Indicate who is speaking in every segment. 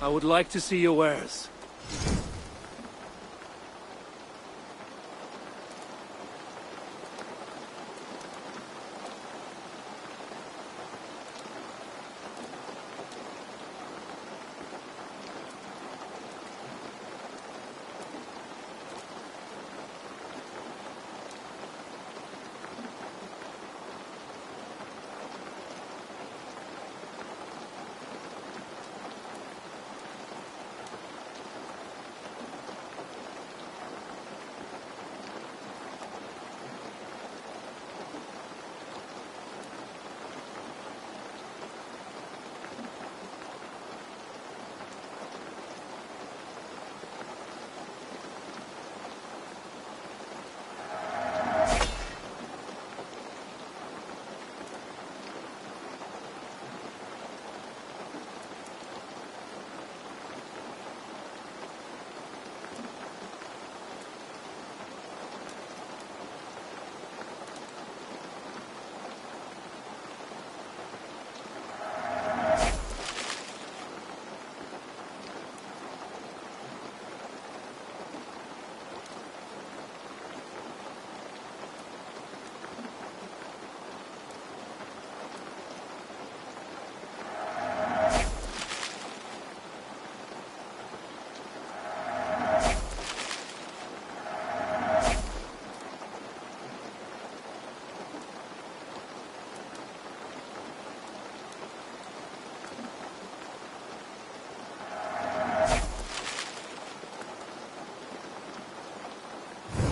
Speaker 1: I would like to see your wares.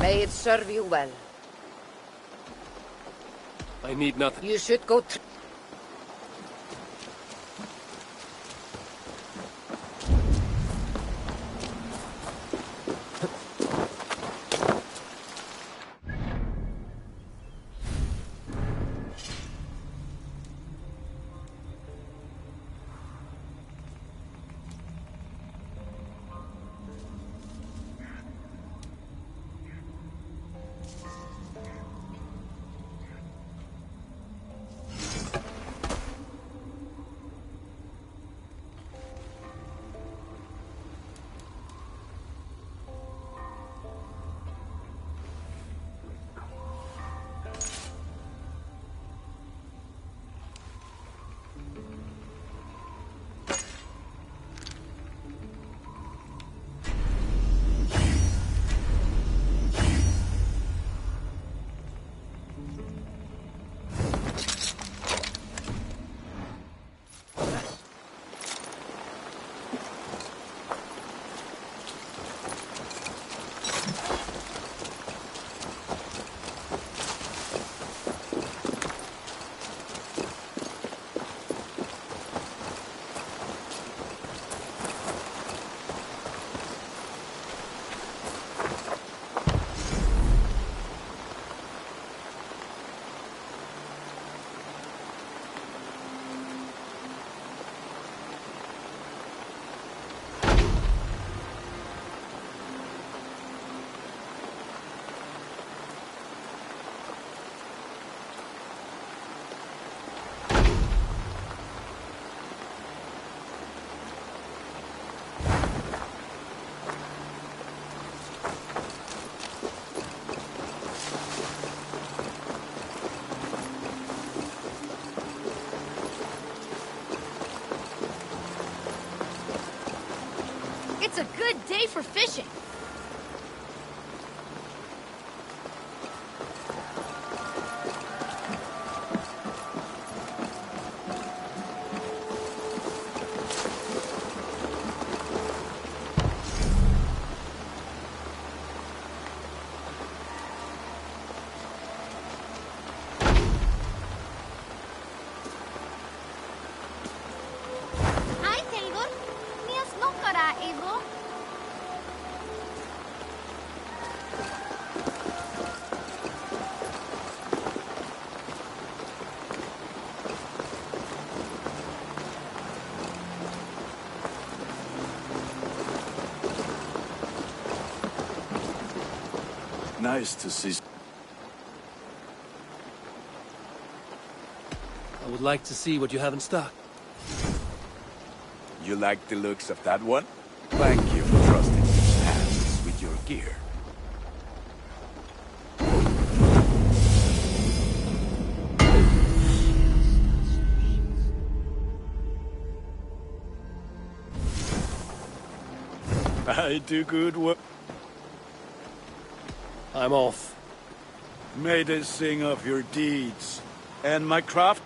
Speaker 2: May it serve you well.
Speaker 1: I need nothing.
Speaker 2: You should go
Speaker 3: It's a good day for fishing. Hi, Taylor. Mies no kara ego.
Speaker 4: Nice to see.
Speaker 1: I would like to see what you have in stock.
Speaker 4: You like the looks of that one? Thank you for trusting these hands with your gear. I do good work.
Speaker 1: I'm off.
Speaker 4: May they sing of your deeds. And my craft?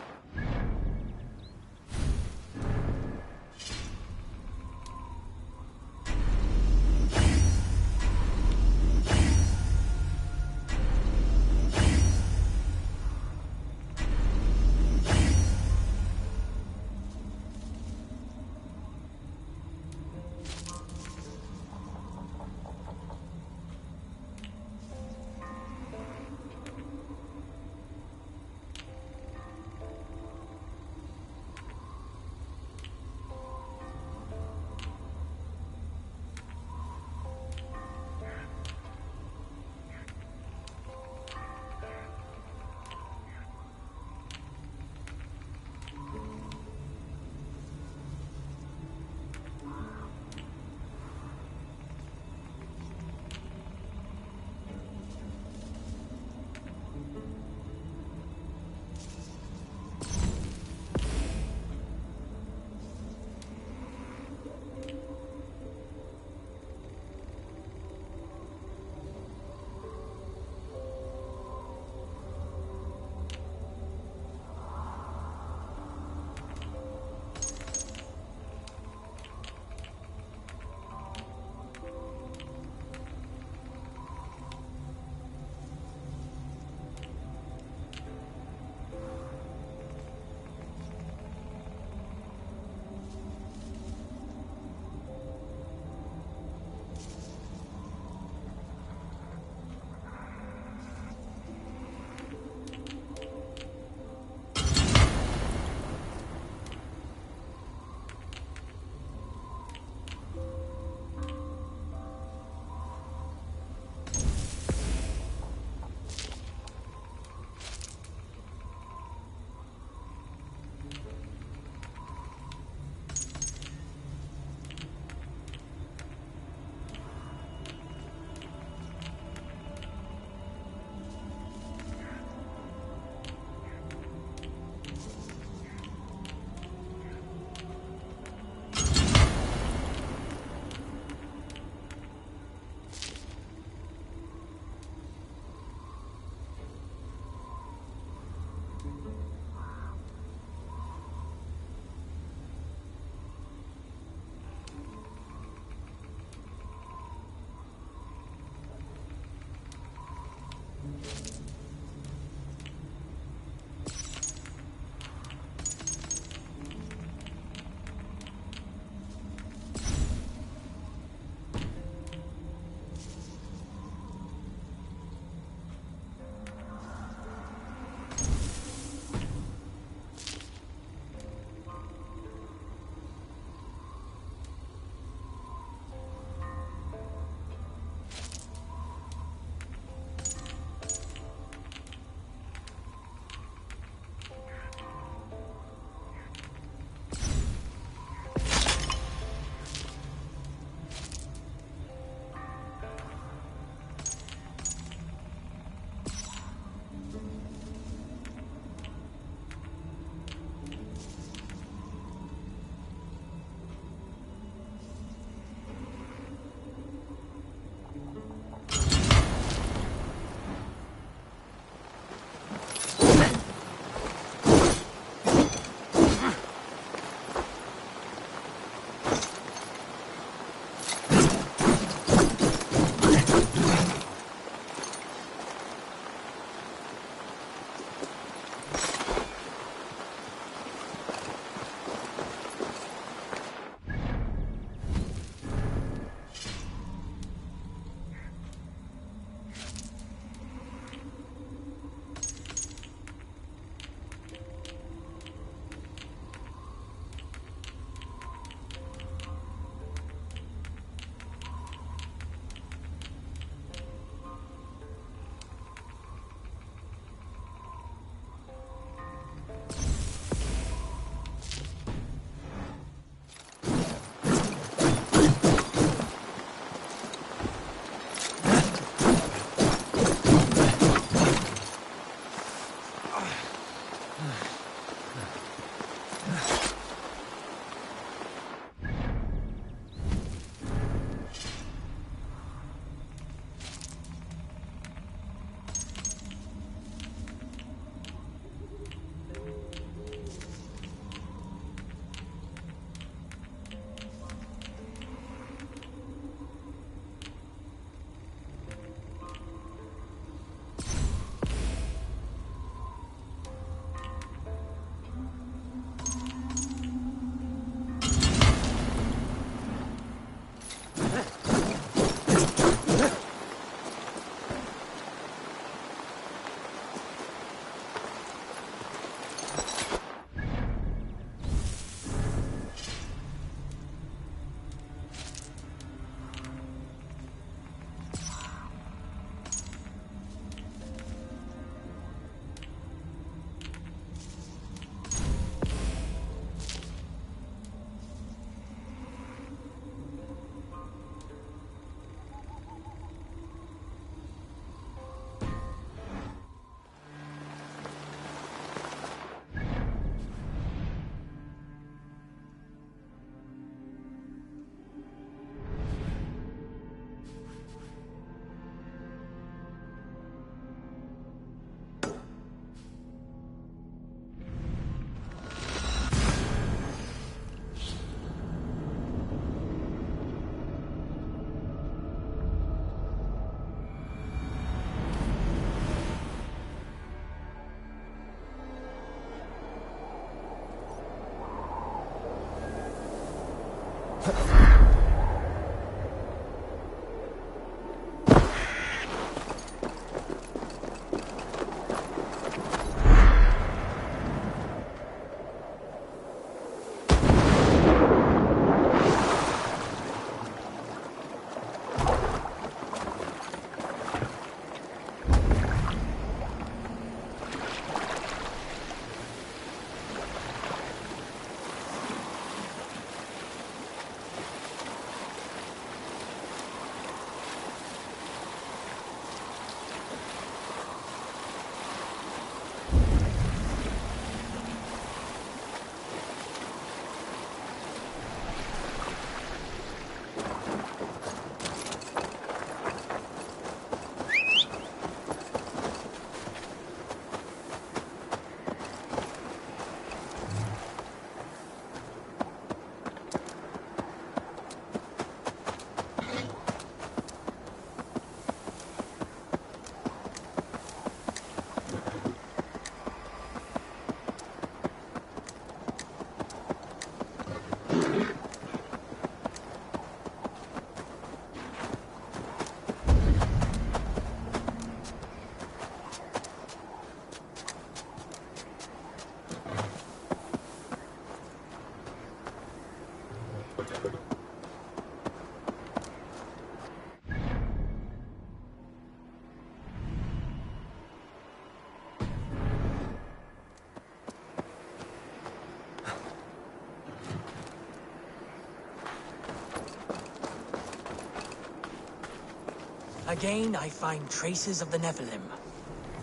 Speaker 5: Again I find traces of the Nephilim.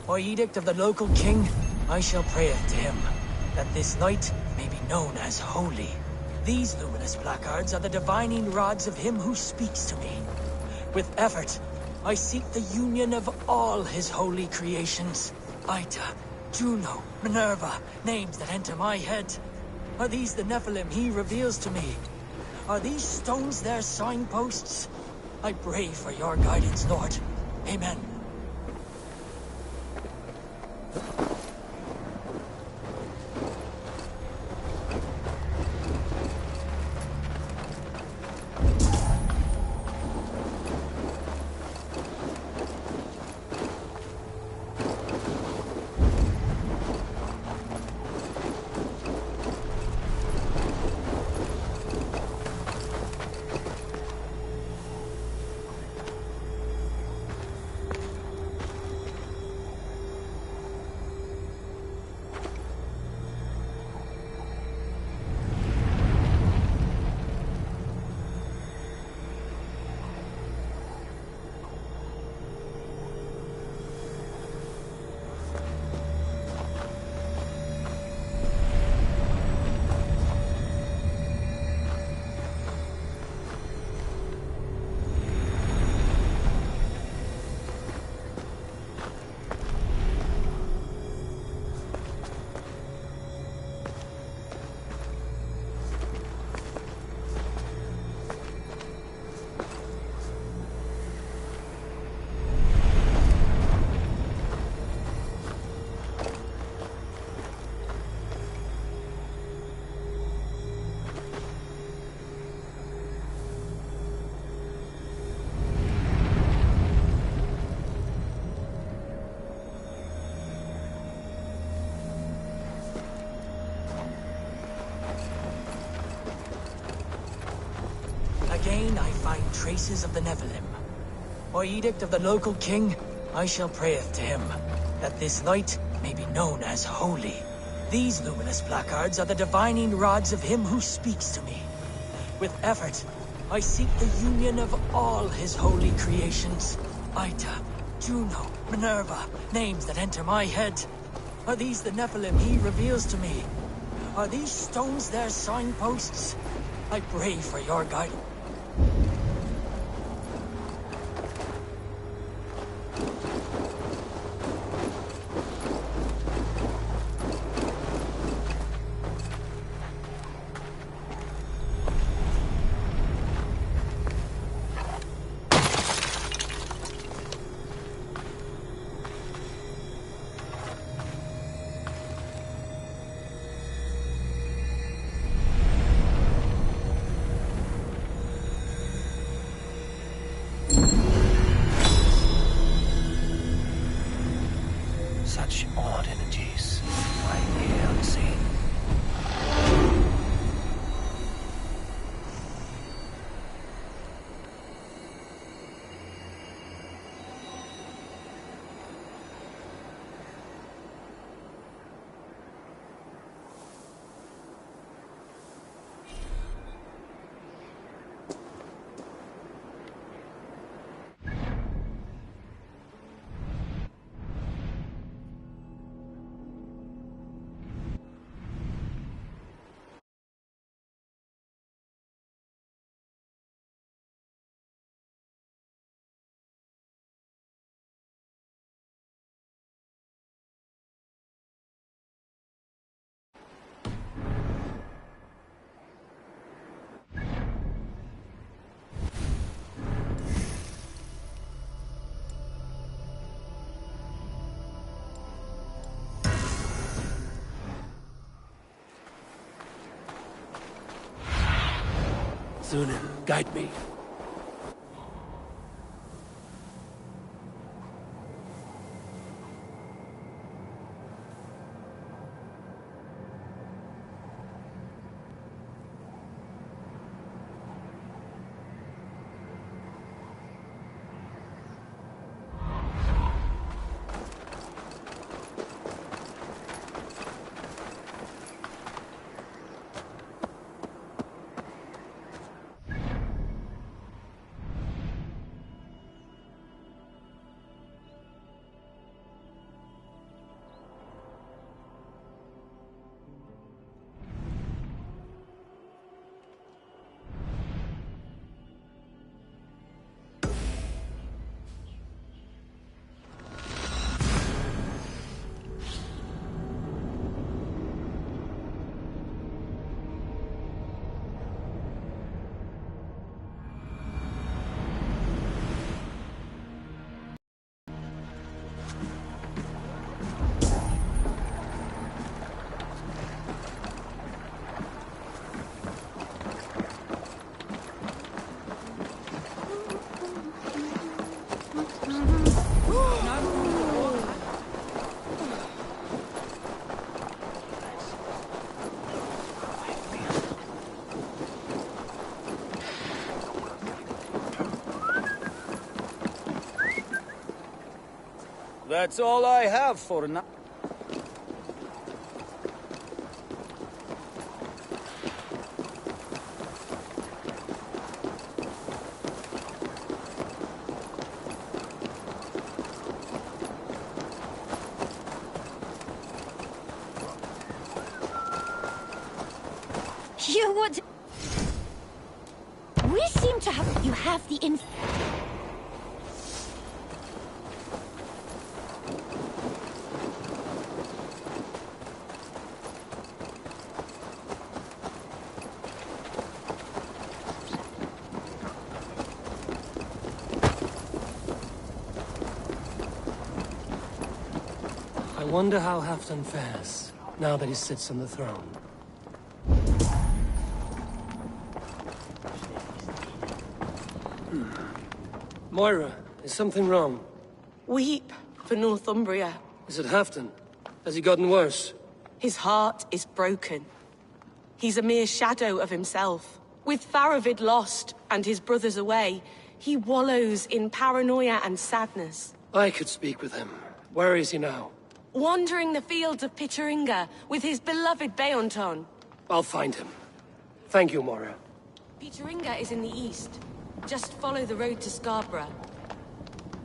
Speaker 5: By edict of the local king, I shall prayeth to him, that this night may be known as holy. These luminous placards are the divining rods of him who speaks to me. With effort, I seek the union of all his holy creations. Ita, Juno, Minerva, names that enter my head. Are these the Nephilim he reveals to me? Are these stones their signposts? I pray for your guidance, Lord. Amen. Again I find traces of the Nephilim. By edict of the local king, I shall prayeth to him, that this night may be known as holy. These luminous placards are the divining rods of him who speaks to me. With effort, I seek the union of all his holy creations. Ita, Juno, Minerva, names that enter my head. Are these the Nephilim he reveals to me? Are these stones their signposts? I pray for your guidance.
Speaker 6: Such odd energies, right here unseen.
Speaker 1: Sunan, guide me.
Speaker 7: That's all I have for now.
Speaker 3: You would... We seem to have... You have the inf...
Speaker 1: I wonder how Halfdan fares, now that he sits on the throne. Moira, is something wrong?
Speaker 8: Weep for Northumbria.
Speaker 1: Is it Halfdan? Has he gotten worse?
Speaker 8: His heart is broken. He's a mere shadow of himself. With Faravid lost and his brothers away, he wallows in paranoia and sadness.
Speaker 1: I could speak with him. Where is he now?
Speaker 8: Wandering the fields of Pitteringa with his beloved Beonton.
Speaker 1: I'll find him. Thank you, Moira.
Speaker 8: Pitteringa is in the east. Just follow the road to Scarborough.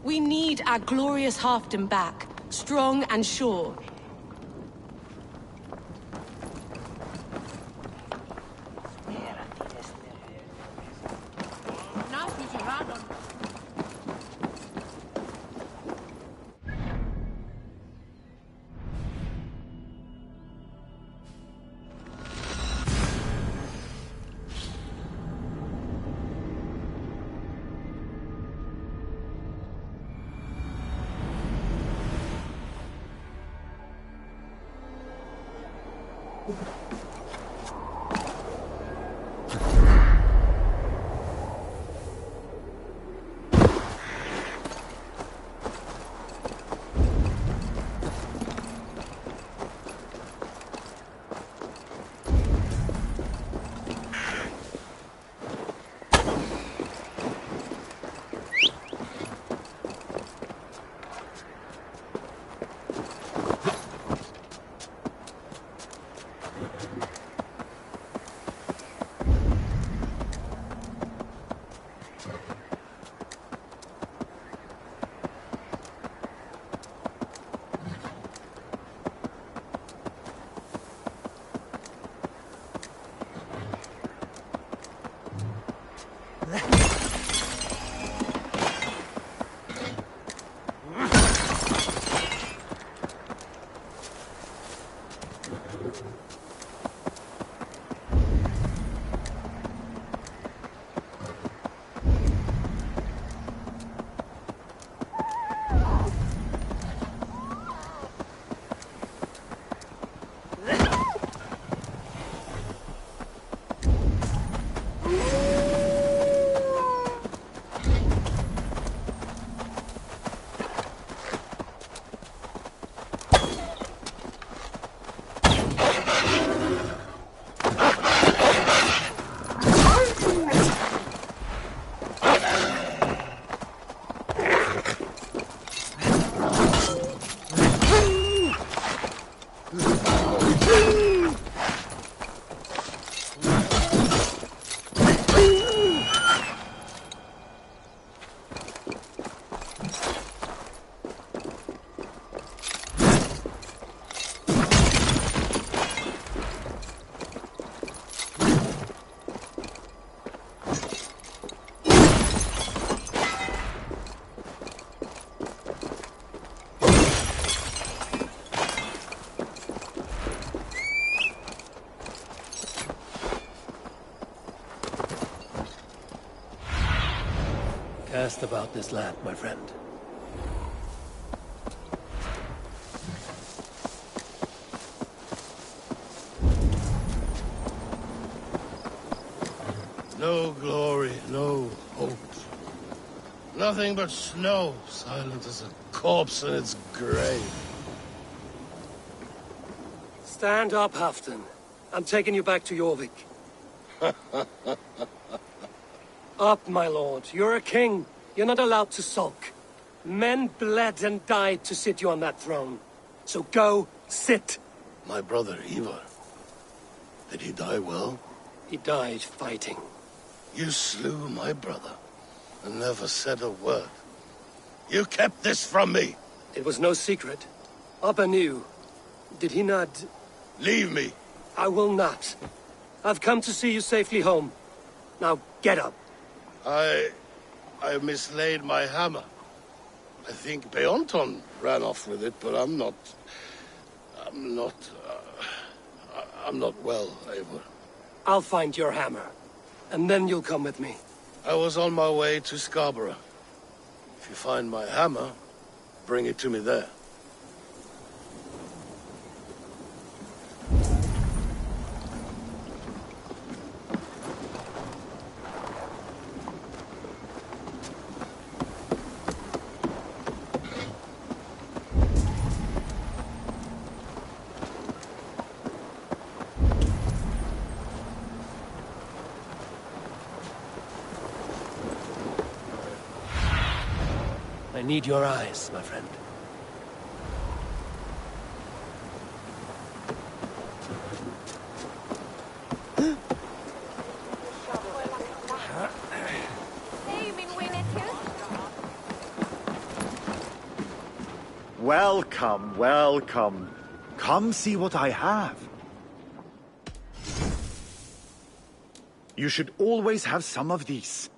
Speaker 8: We need our glorious Halfdan back, strong and sure.
Speaker 1: Cast about this land, my friend.
Speaker 9: No glory, no hope. Nothing but snow, silent as a corpse in its grave.
Speaker 1: Stand up, Halfdan. I'm taking you back to Jorvik. Up, my lord. You're a king. You're not allowed to sulk. Men bled and died to sit you on that throne. So go, sit.
Speaker 9: My brother, Ivar. Did he die well?
Speaker 1: He died fighting.
Speaker 9: You slew my brother, and never said a word. You kept this from me!
Speaker 1: It was no secret. Abba knew. Did he not?
Speaker 9: Leave me!
Speaker 1: I will not. I've come to see you safely home. Now, get up.
Speaker 9: I mislaid my hammer. I think Beonton ran off with it, but I'm not well, Eivor.
Speaker 1: I'll find your hammer. And then you'll come with me.
Speaker 9: I was on my way to Scarborough. If you find my hammer, bring it to me there.
Speaker 1: I need your eyes, my friend.
Speaker 10: Welcome, welcome. Come see what I have. You should always have some of these.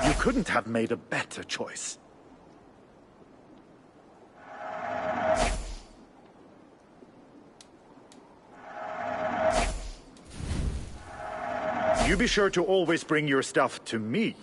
Speaker 10: You couldn't have made a better choice. You be sure to always bring your stuff to me.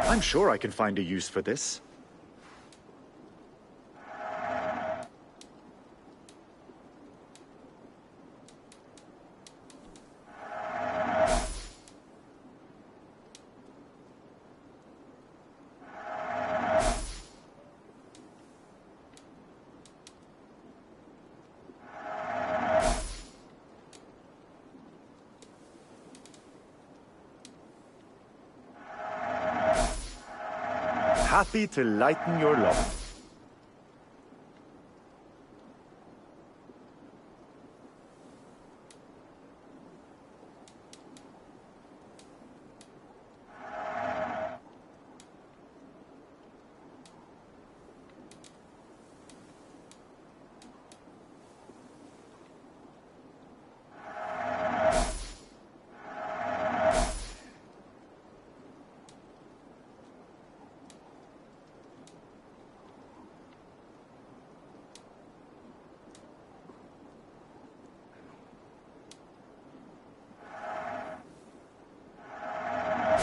Speaker 10: I'm sure I can find a use for this. Happy to lighten your load.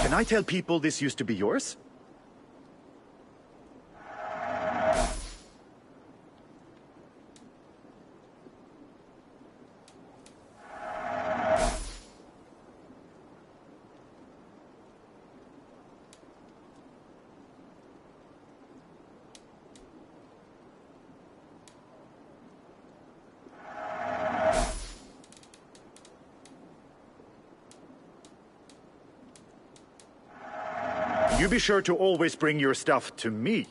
Speaker 10: Can I tell people this used to be yours? You be sure to always bring your stuff to me.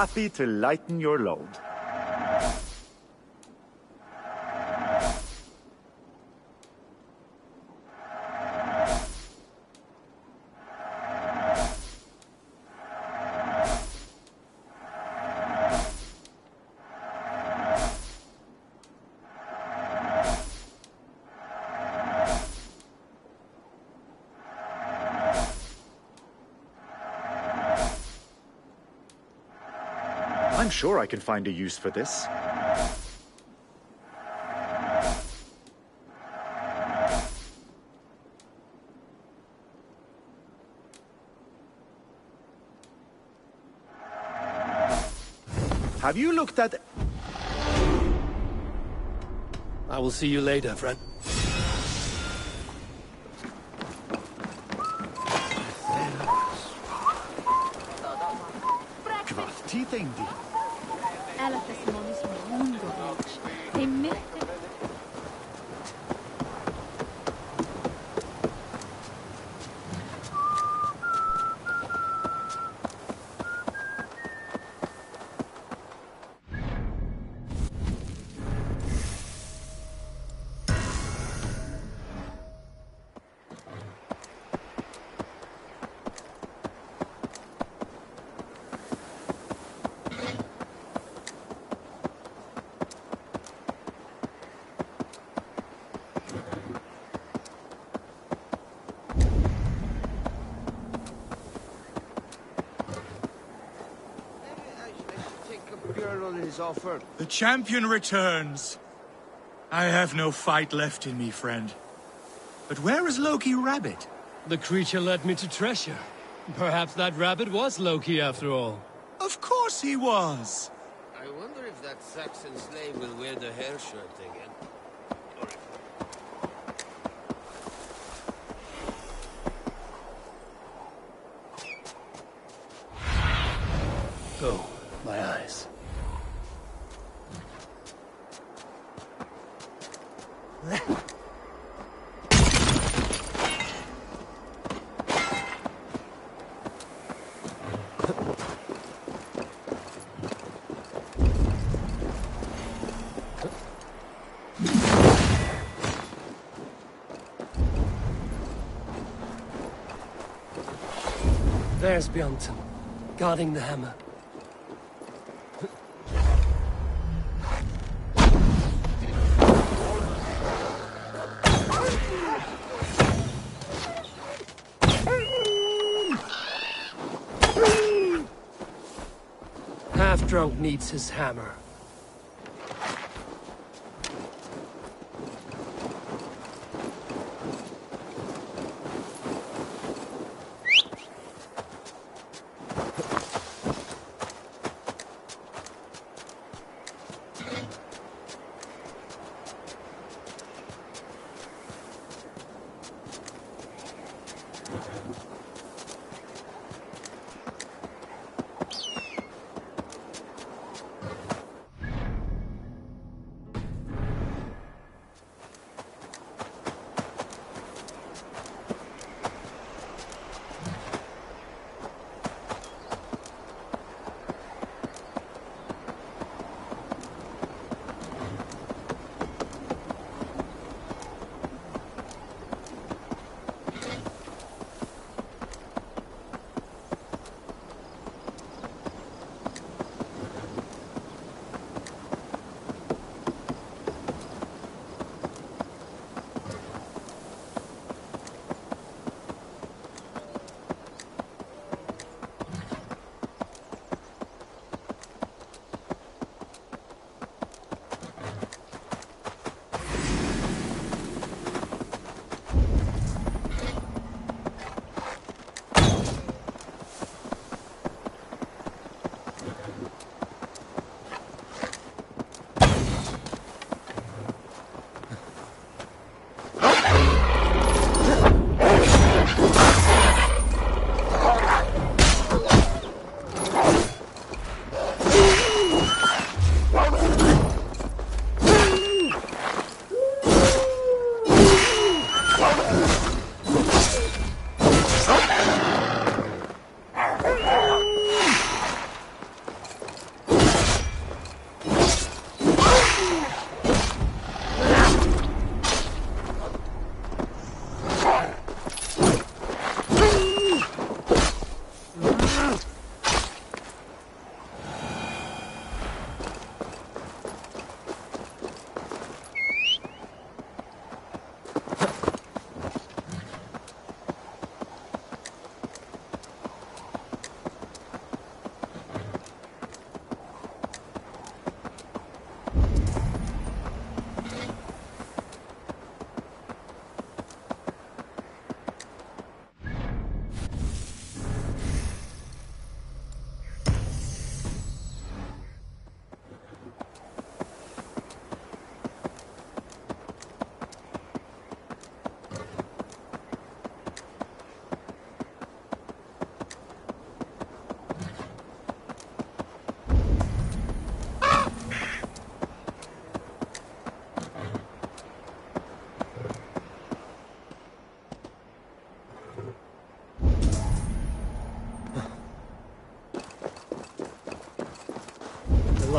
Speaker 10: happy to lighten your load. I'm sure I can find a use for this. Have you looked at...
Speaker 1: I will see you later, friend.
Speaker 10: Kvart thing, di.
Speaker 4: The champion returns. I have no fight left in me, friend. But where is Loki Rabbit?
Speaker 1: The creature led me to treasure. Perhaps that rabbit was Loki after all.
Speaker 4: Of course he was.
Speaker 11: I wonder if that Saxon slave will wear the hair shirt again.
Speaker 1: Oh, my eyes. There's Bjornson, guarding the hammer. Half-drunk needs his hammer.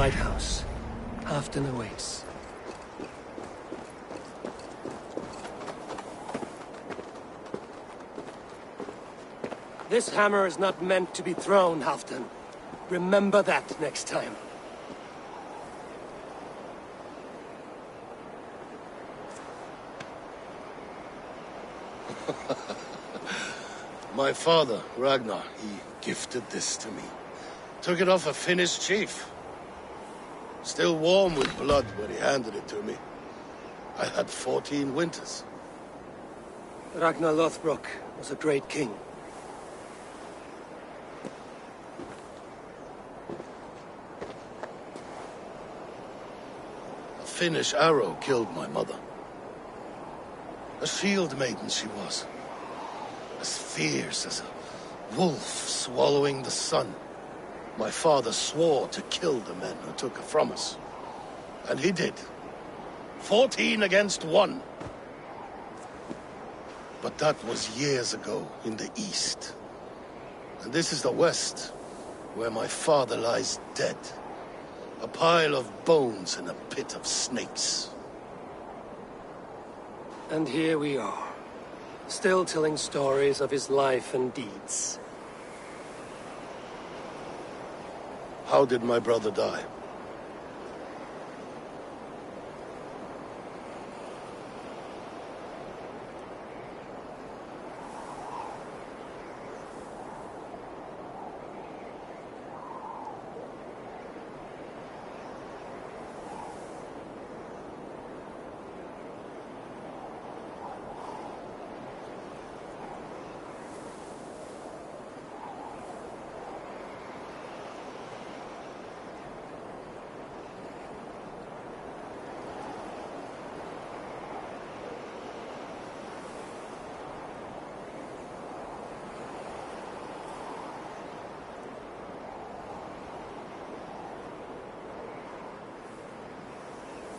Speaker 1: lighthouse. Halfdan awaits. This hammer is not meant to be thrown, Halfdan. Remember that next time.
Speaker 9: My father, Ragnar, he gifted this to me. Took it off a Finnish chief. Still warm with blood when he handed it to me. I had 14 winters.
Speaker 1: Ragnar Lothbrok was a great king.
Speaker 9: A Finnish arrow killed my mother. A shield maiden she was. As fierce as a wolf swallowing the sun. My father swore to kill the men who took her from us. And he did. 14 against 1. But that was years ago in the east. And this is the west, where my father lies dead. A pile of bones in a pit of snakes.
Speaker 1: And here we are, still telling stories of his life and deeds.
Speaker 9: How did my brother die?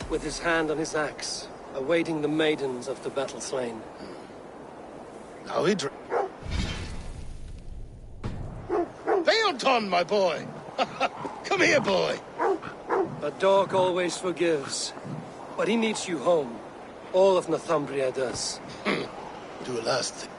Speaker 1: With his hand on his axe, awaiting the maidens of the battle slain.
Speaker 9: Now he Well done, my boy! Come here, boy!
Speaker 1: A dog always forgives, but he needs you home. All of Northumbria does.
Speaker 9: Do a last thing.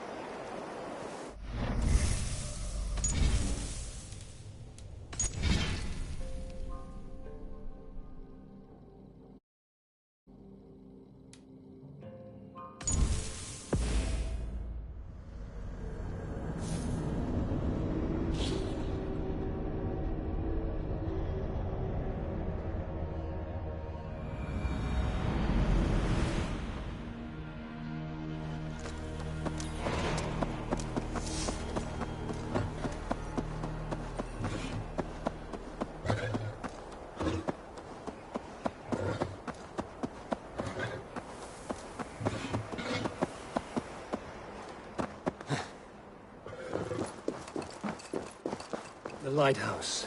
Speaker 1: The lighthouse.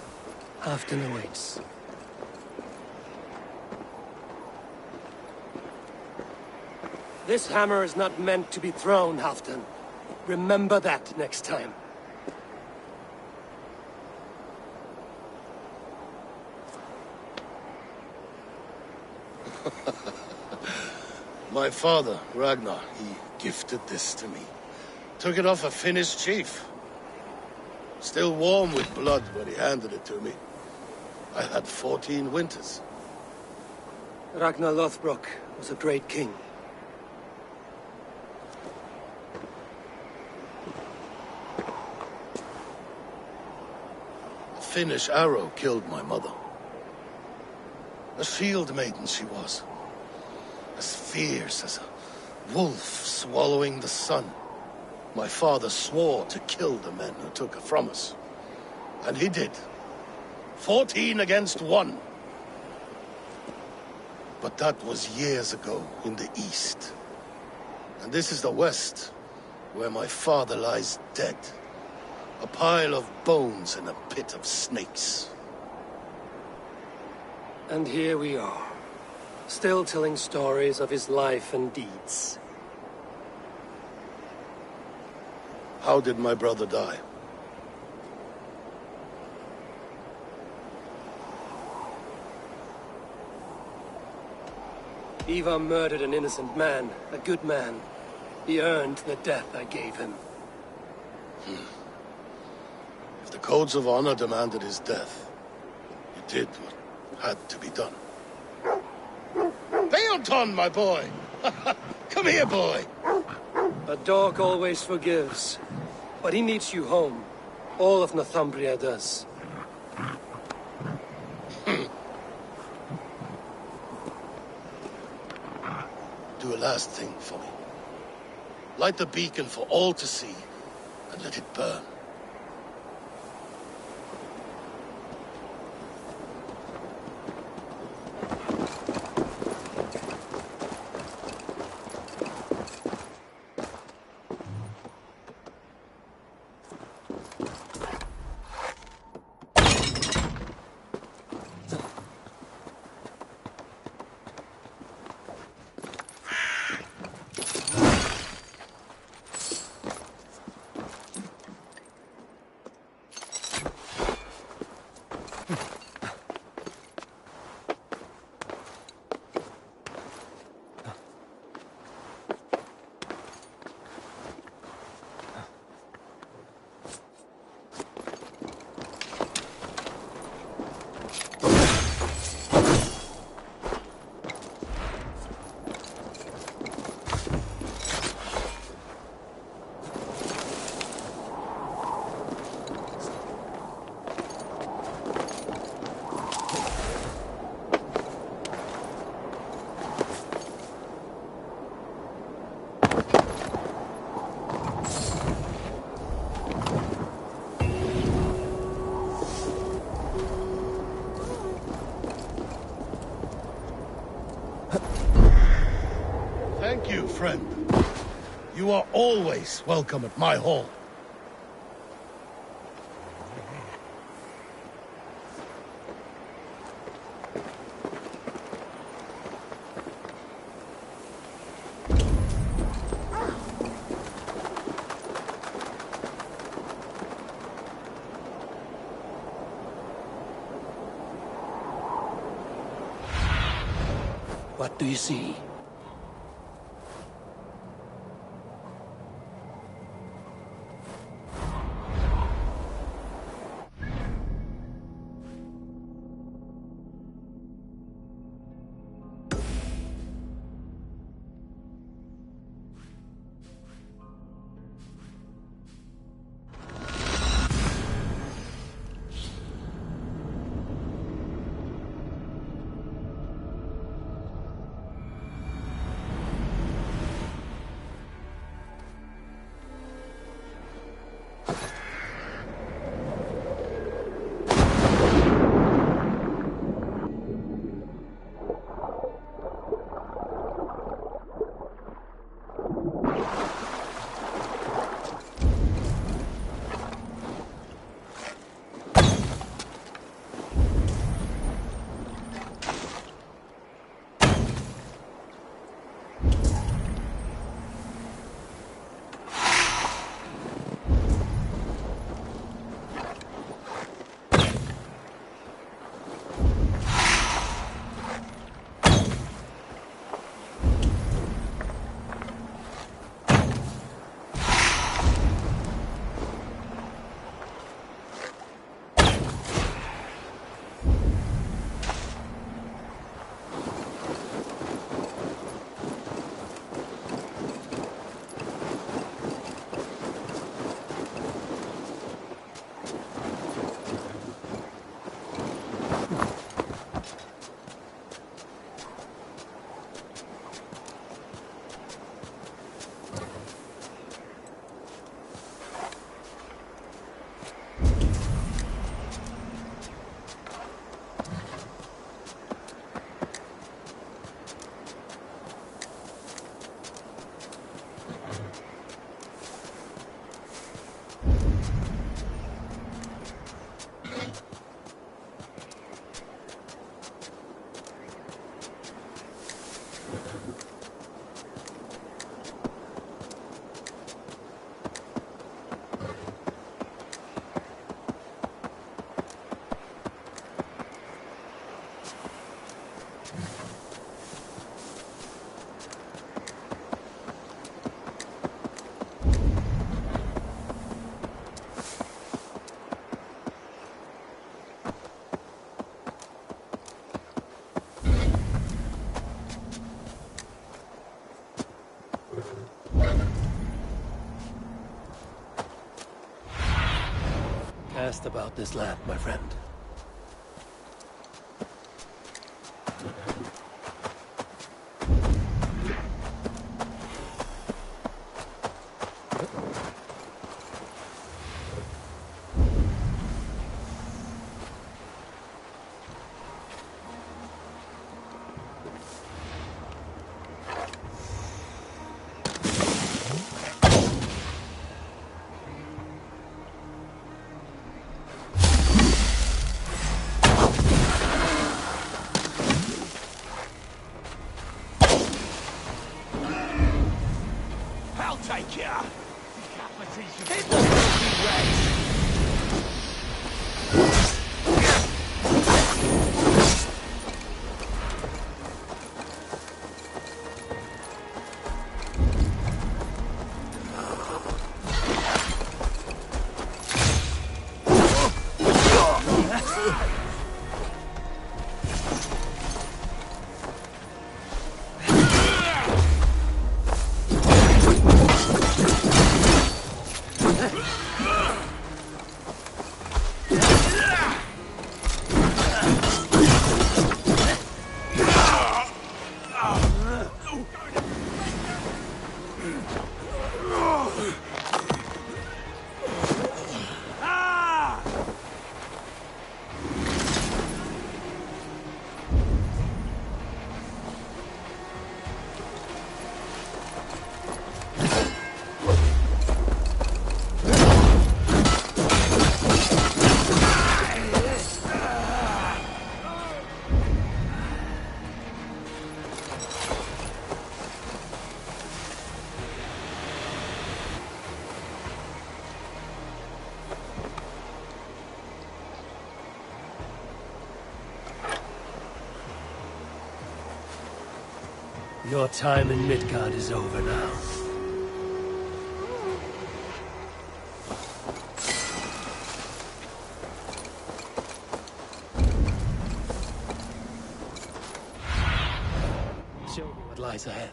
Speaker 1: Halfdan awaits. This hammer is not meant to be thrown, Halfdan. Remember that next time.
Speaker 9: My father, Ragnar, he gifted this to me. Took it off a Finnish chief. Still warm with blood when he handed it to me. I had 14 winters.
Speaker 1: Ragnar Lothbrok was a great king.
Speaker 9: A Finnish arrow killed my mother. A shield maiden she was. As fierce as a wolf swallowing the sun. My father swore to kill the men who took her from us. And he did. 14 against 1. But that was years ago in the east. And this is the west, where my father lies dead. A pile of bones in a pit of snakes.
Speaker 1: And here we are, still telling stories of his life and deeds.
Speaker 9: How did my brother die?
Speaker 1: Ivar murdered an innocent man, a good man. He earned the death I gave him.
Speaker 9: If the codes of honor demanded his death, you did what had to be done. Beoton, my boy! Come here, boy!
Speaker 1: A dog always forgives, but he needs you home. All of Northumbria does.
Speaker 9: Do a last thing for me. Light the beacon for all to see, and let it burn. Thank you, friend. You are always welcome at my hall.
Speaker 1: What do you see? asked about this land, my friend.
Speaker 4: Take ya! Hit the filthy wretch! Your time in Midgard is over now. Show me what lies ahead.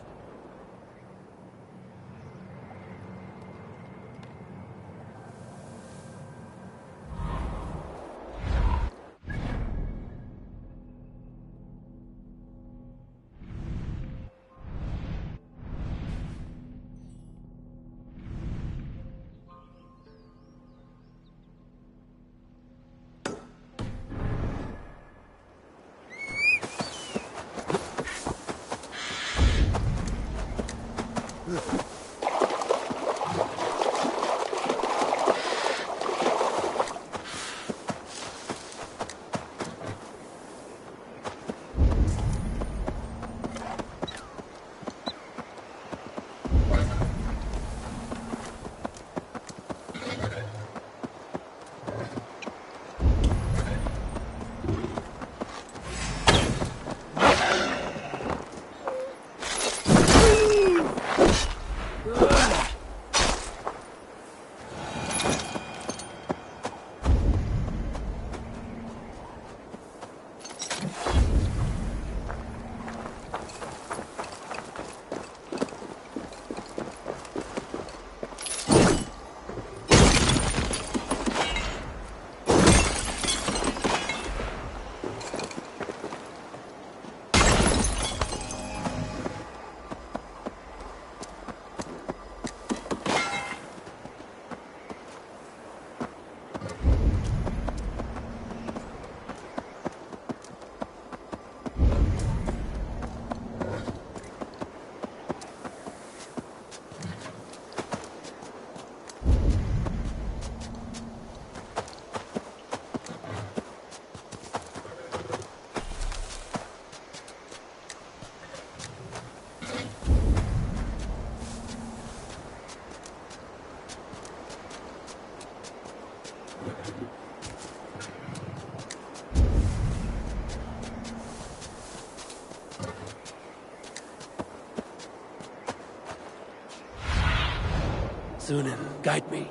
Speaker 4: Sunan, guide me.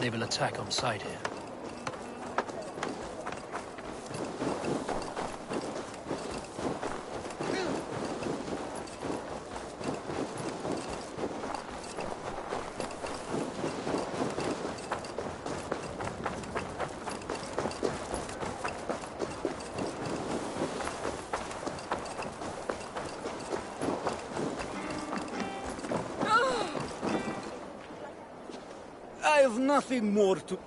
Speaker 6: They will attack on sight here.
Speaker 7: I have nothing more to...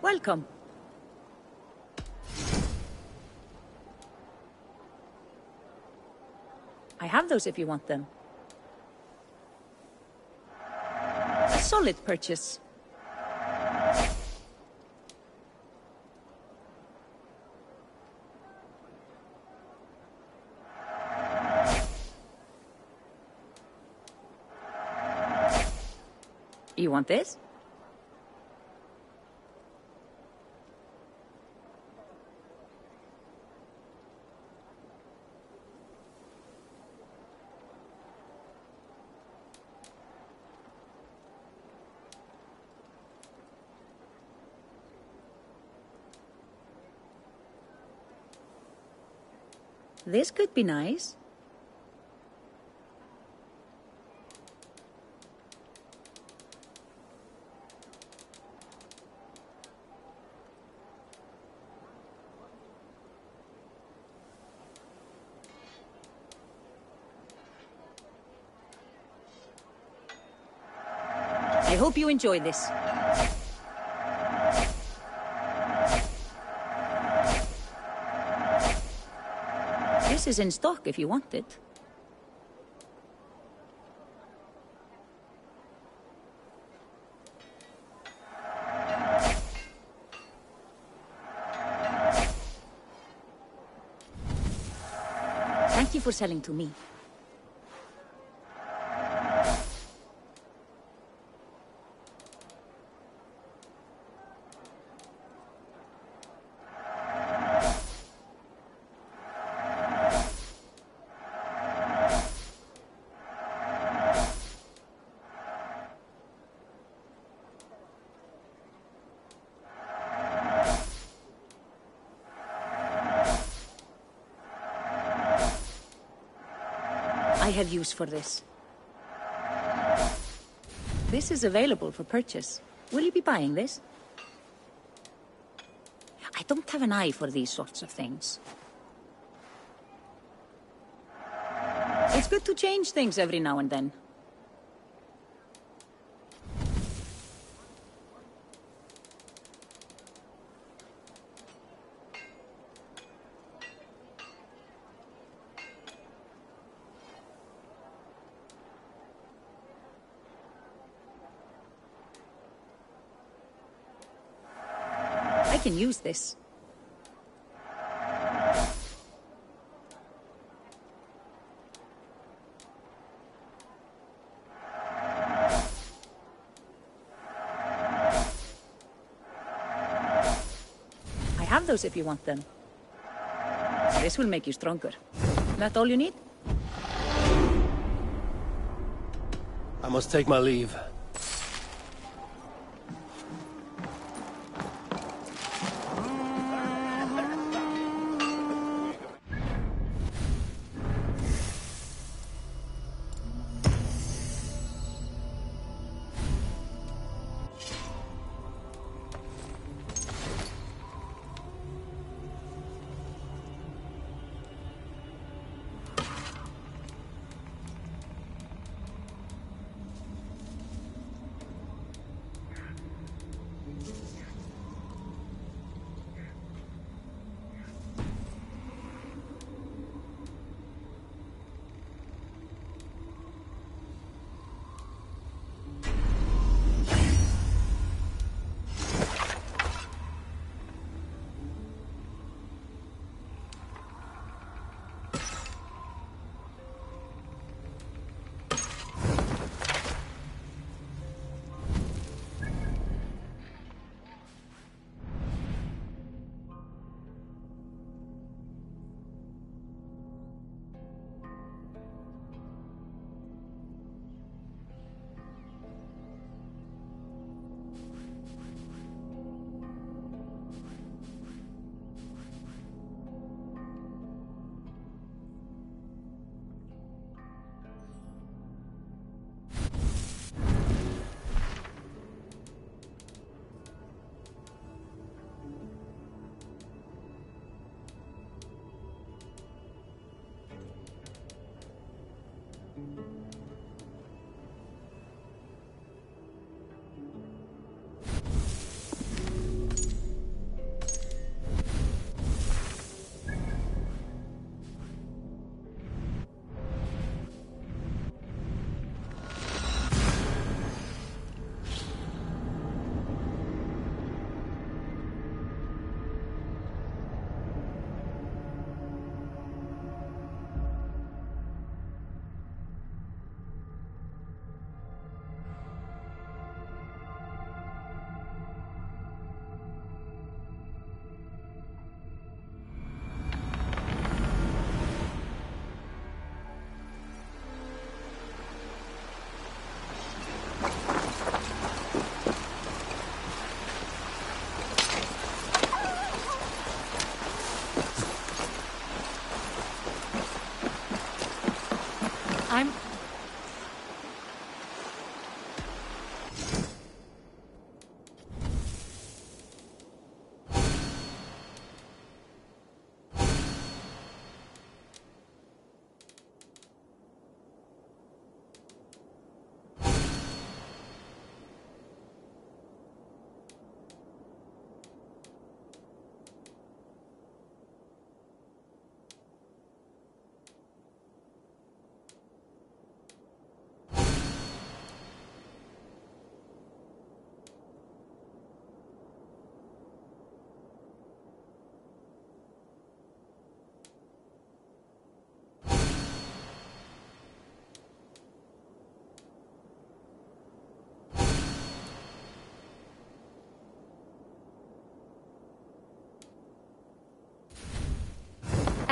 Speaker 3: Welcome. I have those if you want them. A solid purchase. You want this? This could be nice. I hope you enjoy this. This is in stock if you want it. Thank you for selling to me. I have use for this. This is available for purchase. Will you be buying this? I don't have an eye for these sorts of things. It's good to change things every now and then. I can use this. I have those if you want them. This will make you stronger. That all you need?
Speaker 1: I must take my leave.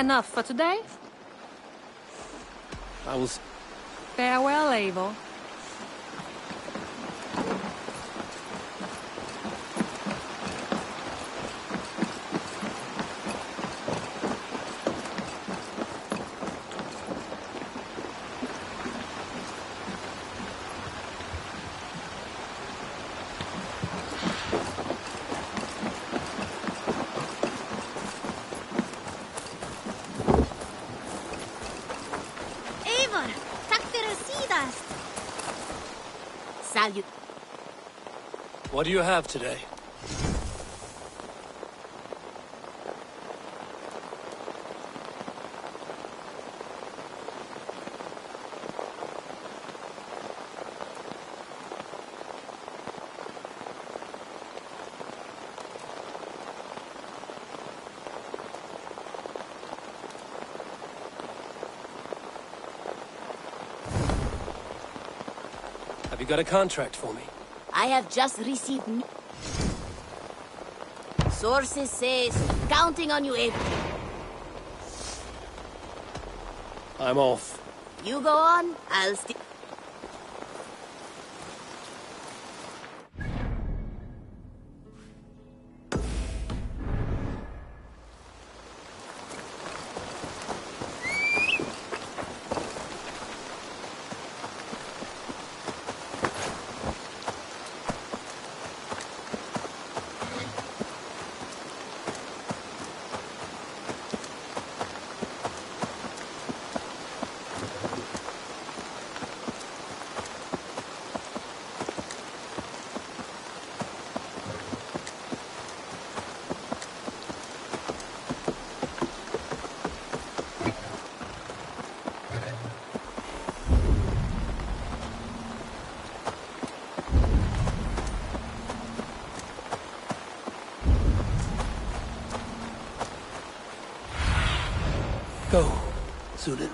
Speaker 12: Enough for today?
Speaker 1: I will...
Speaker 12: Farewell, Eivor.
Speaker 2: Salute.
Speaker 1: What do you have today? Have you got a contract for me?
Speaker 2: I have just received... Sources say, counting on you, Eivor.
Speaker 1: I'm off.
Speaker 2: You go on, I'll stick. Go, Zulin.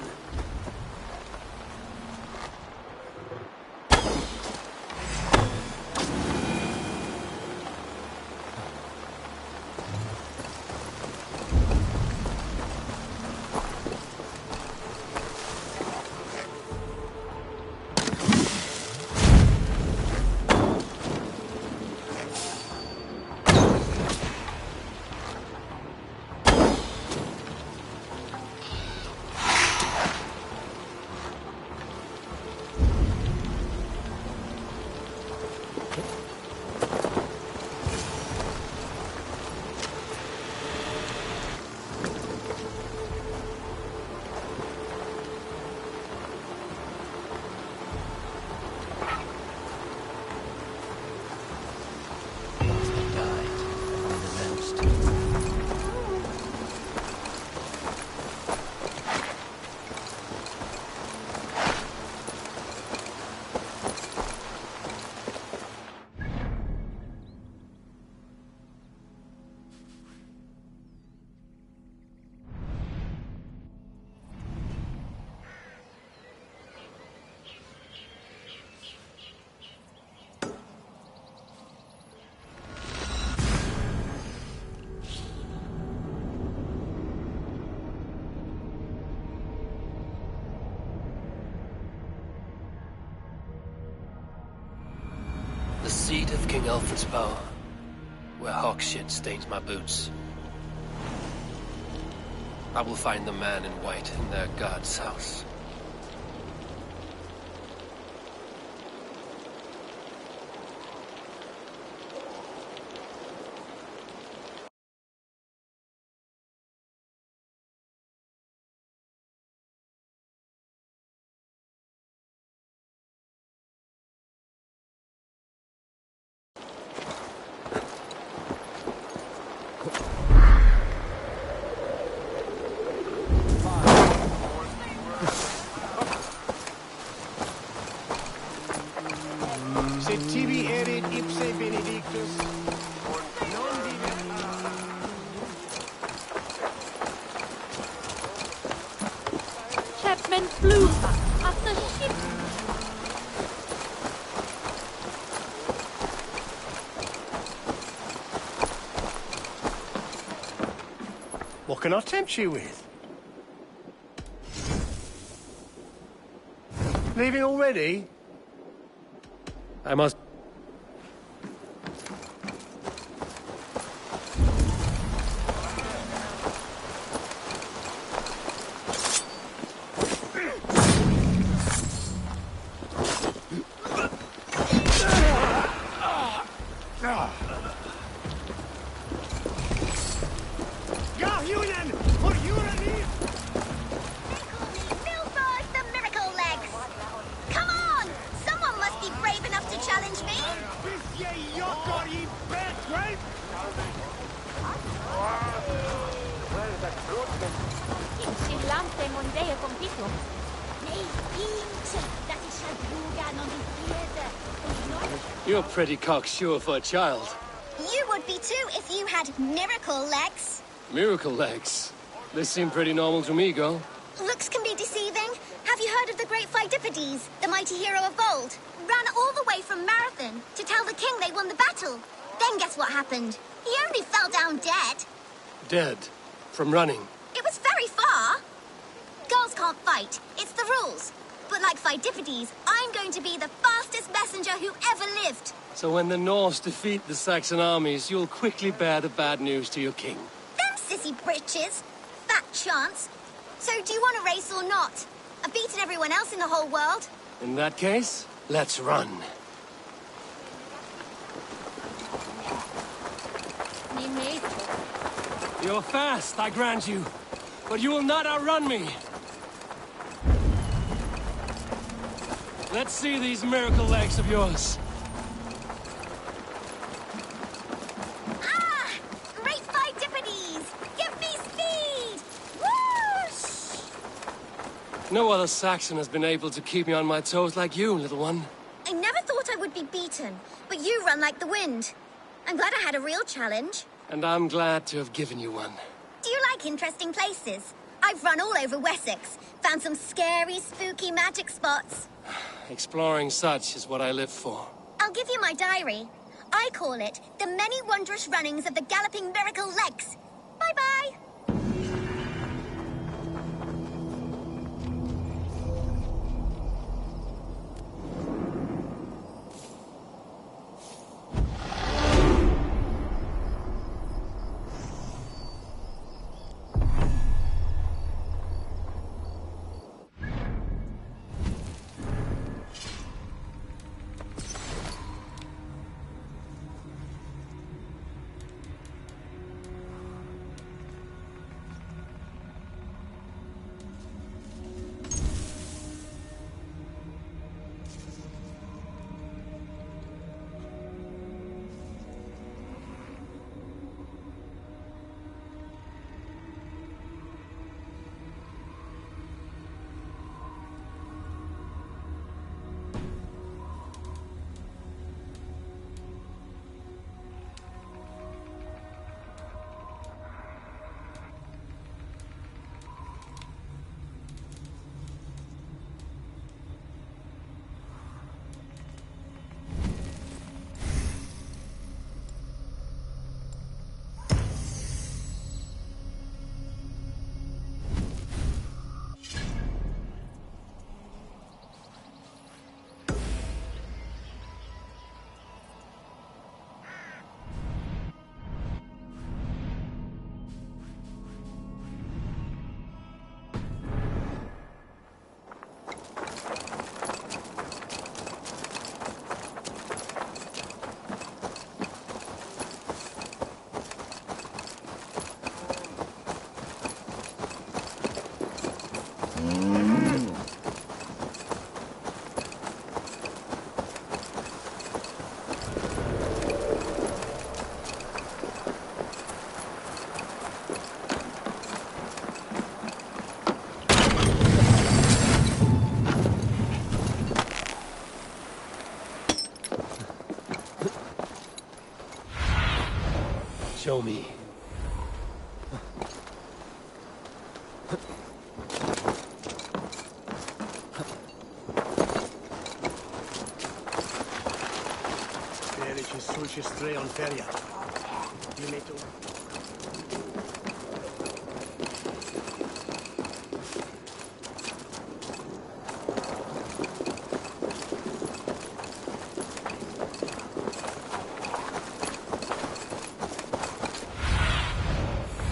Speaker 2: The seat of King Alfred's power, where hawk shit stains my boots. I will find the man in white in their god's house.
Speaker 13: Se tibi erit ipse benedictus, non
Speaker 12: Chapman flew at the ship.
Speaker 13: What can I tempt you with? Leaving already?
Speaker 1: I must... You're pretty cocksure for a child.
Speaker 14: You would be too if you had miracle legs.
Speaker 1: Miracle legs? This seemed pretty normal to me, girl.
Speaker 14: Looks can be deceiving. Have you heard of the great Pheidippides, the mighty hero of old? Ran all the way from Marathon to tell the king they won the battle. Then guess what happened? He only fell down dead.
Speaker 1: Dead? From running?
Speaker 14: It was very far. Girls can't fight. It's the rules. But like Pheidippides, I'm going to be the fastest messenger who ever lived.
Speaker 1: So when the Norse defeat the Saxon armies, you'll quickly bear the bad news to your king.
Speaker 14: Them sissy britches. Fat chance. So do you want a race or not? I've beaten everyone else in the whole world.
Speaker 1: In that case, let's run. You're fast, I grant you. But you will not outrun me. Let's see these miracle legs of yours.
Speaker 14: Ah! Great Pheidippides! Give me speed! Whoosh!
Speaker 1: No other Saxon has been able to keep me on my toes like you, little one.
Speaker 14: I never thought I would be beaten, but you run like the wind. I'm glad I had a real challenge.
Speaker 1: And I'm glad to have given you one.
Speaker 14: Do you like interesting places? I've run all over Wessex, found some scary, spooky magic spots.
Speaker 1: Exploring such is what I live for.
Speaker 14: I'll give you my diary. I call it The Many Wondrous Runnings of the Galloping Miracle Legs. Bye-bye.
Speaker 1: Show me.
Speaker 13: Wincestre on Feria. You may do.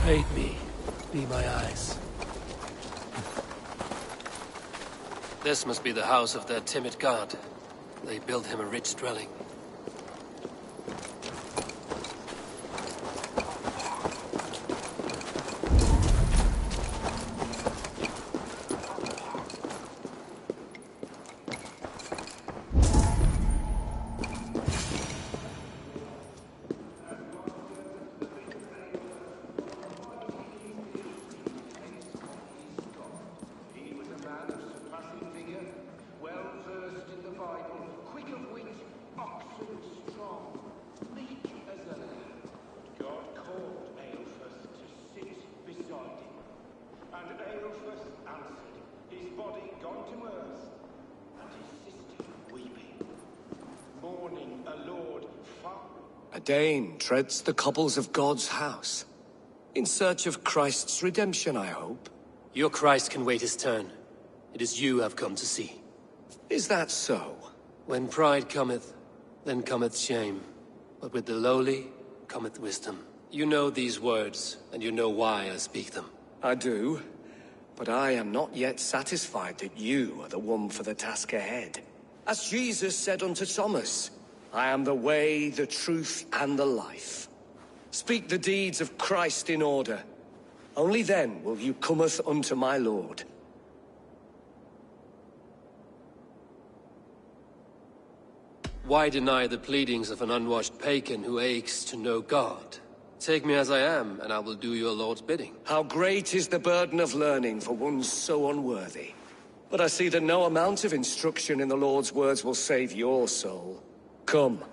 Speaker 2: Aid me. Be my eyes. This must be the house of their timid god. They built him a rich dwelling.
Speaker 1: A Dane treads the cobbles of God's house. In search of Christ's redemption, I hope.
Speaker 2: Your Christ can wait his turn. It is you I've come to see.
Speaker 1: Is that so?
Speaker 2: When pride cometh, then cometh shame. But with the lowly cometh wisdom. You know these words, and you know why I speak them.
Speaker 1: I do. But I am not yet satisfied that you are the one for the task ahead. As Jesus said unto Thomas, I am the way, the truth, and the life. Speak the deeds of Christ in order. Only then will you cometh unto my Lord.
Speaker 2: Why deny the pleadings of an unwashed pagan who aches to know God? Take me as I am, and I will do your Lord's bidding.
Speaker 1: How great is the burden of learning for one so unworthy. But I see that no amount of instruction in the Lord's words will save your soul. Come.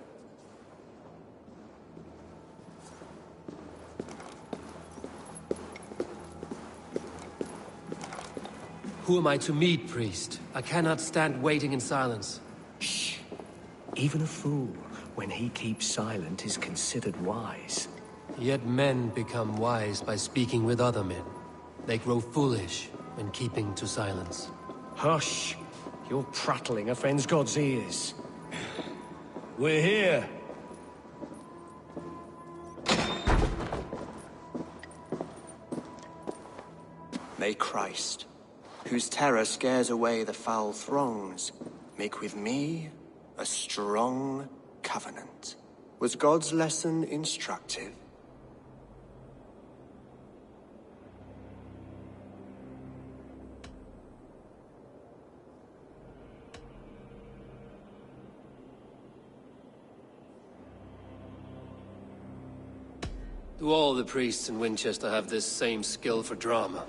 Speaker 2: Who am I to meet, priest? I cannot stand waiting in silence.
Speaker 1: Shh. Even a fool, when he keeps silent, is considered wise.
Speaker 2: Yet men become wise by speaking with other men. They grow foolish when keeping to silence.
Speaker 1: Hush! Your prattling offends God's ears. We're here.
Speaker 15: May Christ, whose terror scares away the foul throngs, make with me a strong covenant. Was God's lesson instructive?
Speaker 2: Do all the priests in Wincestre have this same skill for drama?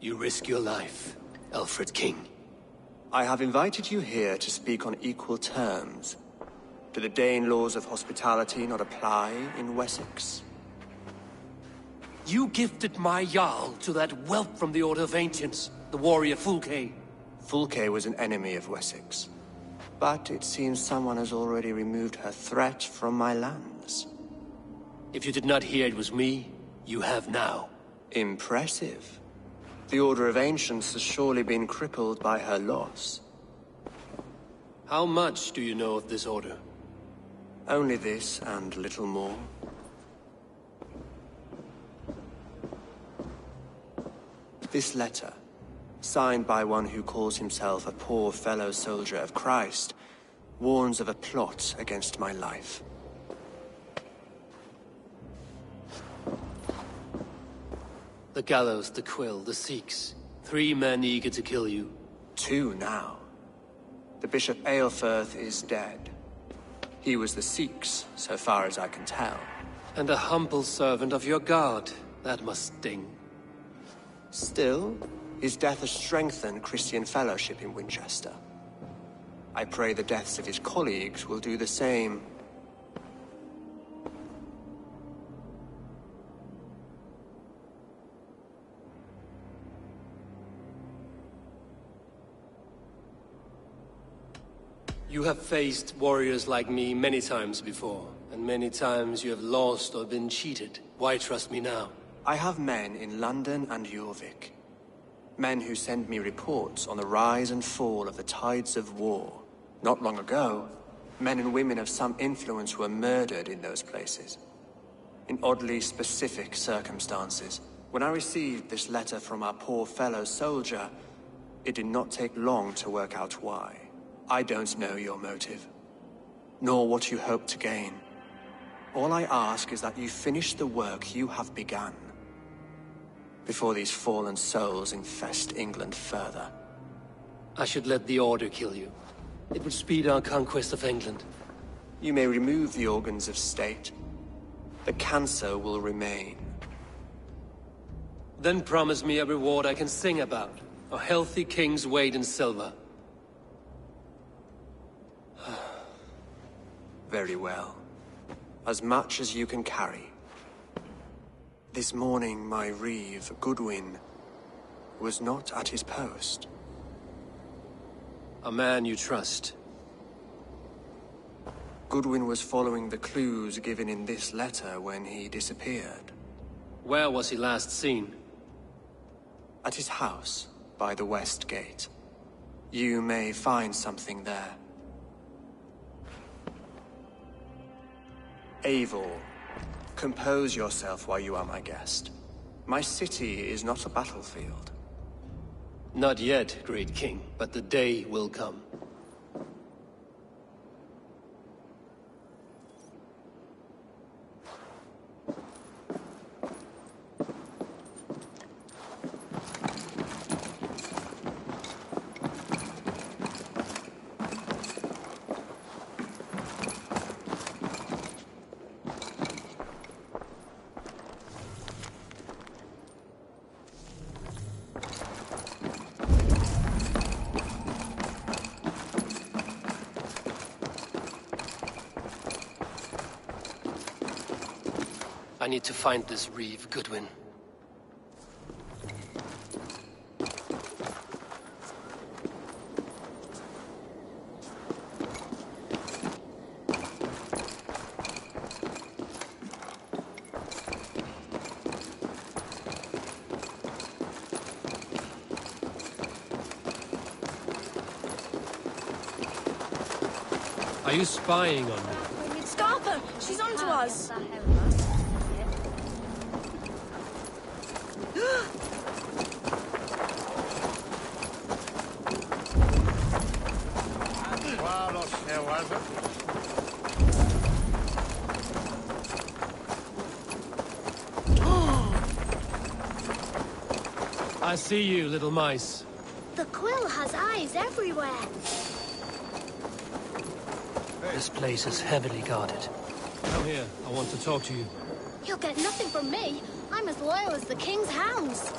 Speaker 2: You risk your life, Alfred King.
Speaker 15: I have invited you here to speak on equal terms. Do the Dane laws of hospitality not apply in Wessex?
Speaker 2: You gifted my Jarl to that whelp from the Order of Ancients, the warrior Fulke.
Speaker 15: Fulke was an enemy of Wessex. But it seems someone has already removed her threat from my lands.
Speaker 2: If you did not hear it was me, you have now.
Speaker 15: Impressive. The Order of Ancients has surely been crippled by her loss.
Speaker 2: How much do you know of this order?
Speaker 15: Only this and little more. This letter, signed by one who calls himself a poor fellow soldier of Christ, warns of a plot against my life.
Speaker 2: The gallows, the quill, the Sikhs. 3 men eager to kill you.
Speaker 15: 2 now. The Bishop Aelfirth is dead. He was the Sikhs, so far as I can tell.
Speaker 2: And a humble servant of your god. That must sting.
Speaker 15: Still, his death has strengthened Christian fellowship in Winchester. I pray the deaths of his colleagues will do the same.
Speaker 2: You have faced warriors like me many times before, and many times you have lost or been cheated. Why trust me now?
Speaker 15: I have men in London and Men who send me reports on the rise and fall of the tides of war. Not long ago, men and women of some influence were murdered in those places. In oddly specific circumstances. When I received this letter from our poor fellow soldier, it did not take long to work out why. I don't know your motive, nor what you hope to gain. All I ask is that you finish the work you have begun, before these fallen souls infest England further.
Speaker 2: I should let the Order kill you. It would speed our conquest of England.
Speaker 15: You may remove the organs of state. The cancer will remain.
Speaker 2: Then promise me a reward I can sing about. A healthy king's weight in silver.
Speaker 15: Very well. As much as you can carry. This morning, my reeve, Goodwin, was not at his post.
Speaker 2: A man you trust.
Speaker 15: Goodwin was following the clues given in this letter when he disappeared.
Speaker 2: Where was he last seen?
Speaker 15: At his house, by the west gate. You may find something there. Eivor, compose yourself while you are my guest. My city is not a battlefield.
Speaker 2: Not yet, great king, but the day will come. I need to find this reeve, Goodwin. Are you spying on me?
Speaker 8: Stop her! She's onto us!
Speaker 2: I see you, little mice.
Speaker 14: The quill has eyes everywhere.
Speaker 6: This place is heavily guarded.
Speaker 2: Come here. I want to talk to you.
Speaker 14: You'll get nothing from me. I'm as loyal as the king's hounds.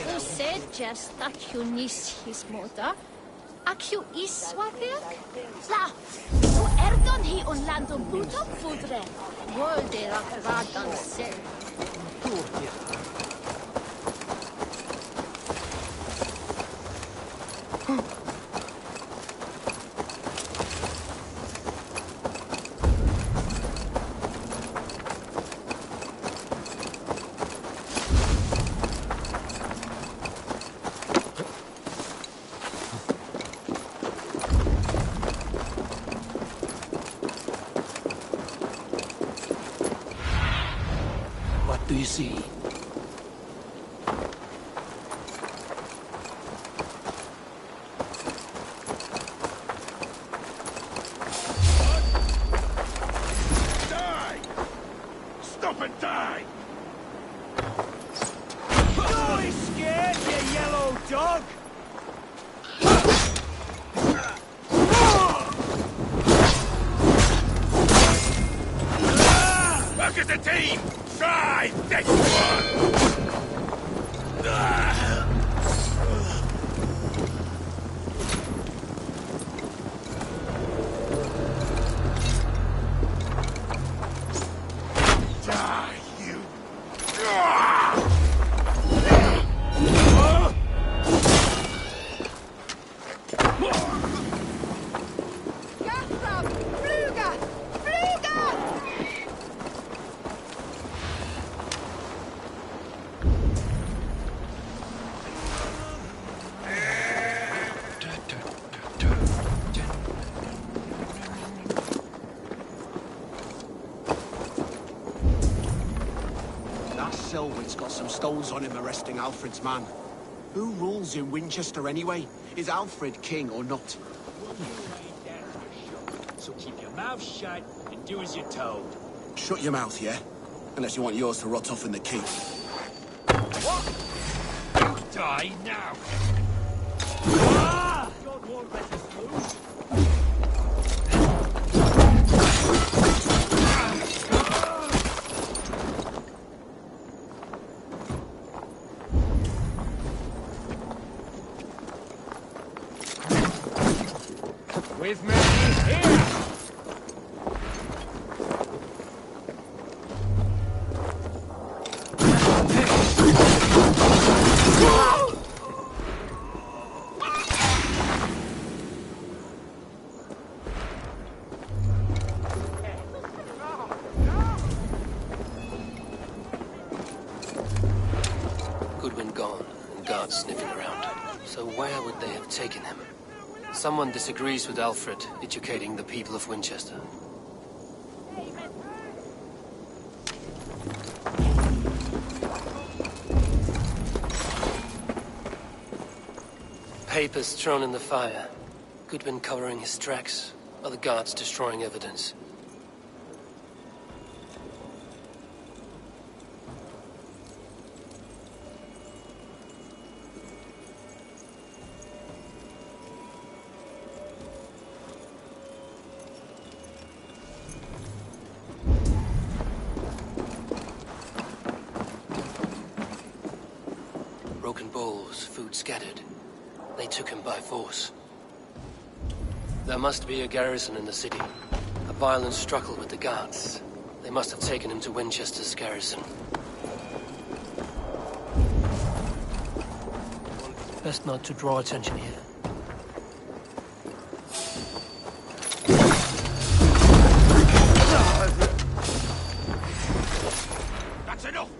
Speaker 12: Who said just that you nis his mother? Ac yw iswafig? La, yw erdon hi o'n land o'n bwto bwdre. Wolder ac radon sel.
Speaker 6: What do you see?
Speaker 9: Die! Stop and die!
Speaker 7: Don't be scared, you yellow dog!
Speaker 9: Look at the team!
Speaker 7: Try this one! Die, you!
Speaker 13: Selwood's got some stones on him arresting Alfred's man. Who rules in Winchester anyway? Is Alfred king or not?
Speaker 7: So keep your mouth shut and do as you're told.
Speaker 13: Shut your mouth, yeah? Unless you want yours to rot off in the keep.
Speaker 7: What? You die now! Ah! God won't let us lose. With me here!
Speaker 2: Goodwin gone, and guards sniffing around. So where would they have taken him? Someone disagrees with Alfred, educating the people of Winchester. Papers thrown in the fire. Goodwin covering his tracks, other guards destroying evidence. Broken bowls, food scattered. They took him by force. There must be a garrison in the city. A violent struggle with the guards. They must have taken him to Winchester's garrison.
Speaker 6: Best not to draw attention here.
Speaker 7: That's enough!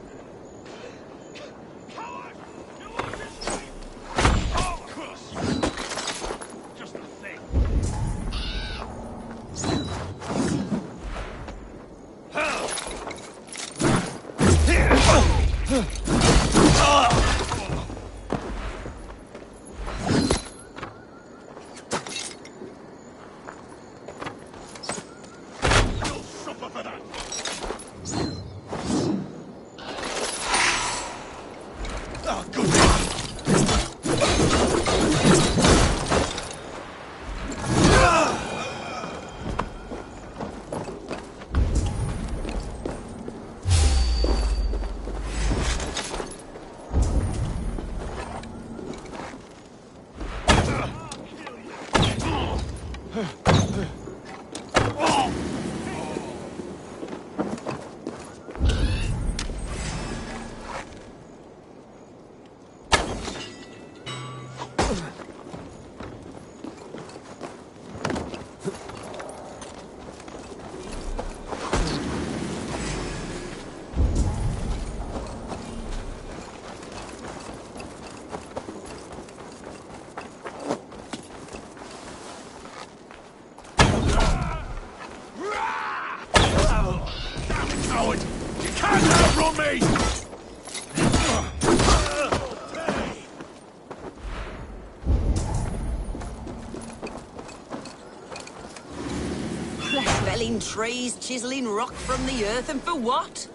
Speaker 16: Felling trees, chiseling rock from the earth, and for what?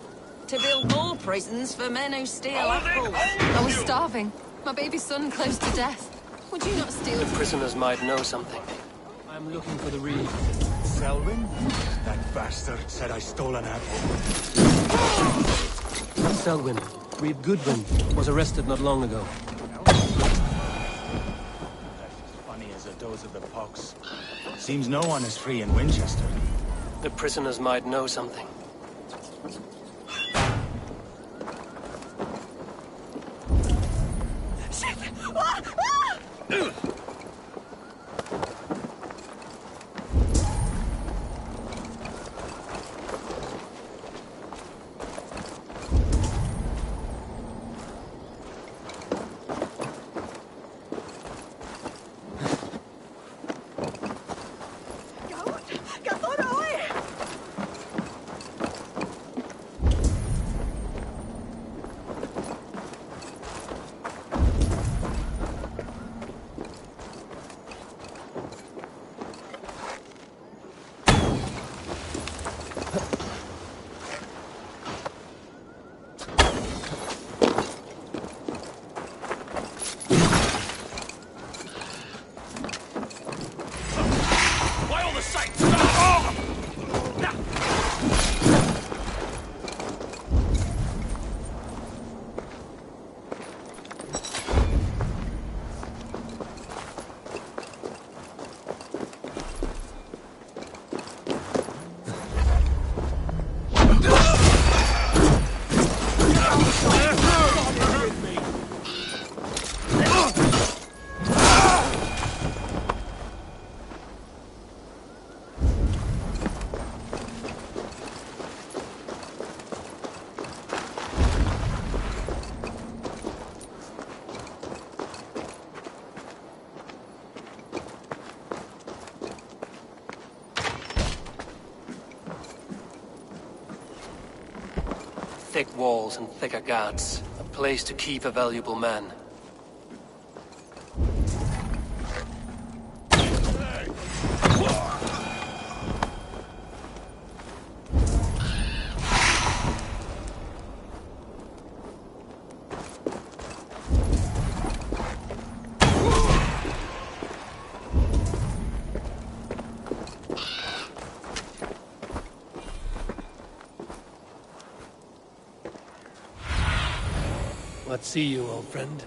Speaker 16: To build more prisons for men who steal apples.
Speaker 17: I was starving. My baby son close to death. Would you not steal?
Speaker 2: The prisoners might know something.
Speaker 13: I'm looking for the reed.
Speaker 7: Selwyn?
Speaker 4: That bastard said I stole an apple.
Speaker 2: Selwyn, Reeve Goodwin, was arrested not long ago.
Speaker 4: That's as funny as a dose of the pox. Seems no one is free in Winchester.
Speaker 2: The prisoners might know something. Thick walls and thicker guards. A place to keep a valuable man. What see you, old friend?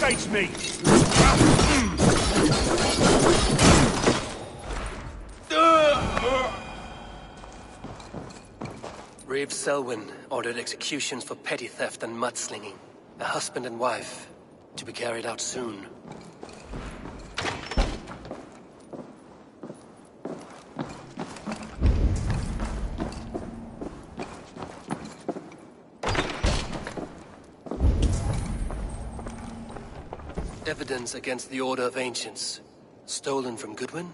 Speaker 7: Face me!
Speaker 2: Reeve Selwyn ordered executions for petty theft and mudslinging. A husband and wife, to be carried out soon. Evidence against the Order of Ancients. Stolen from Goodwin?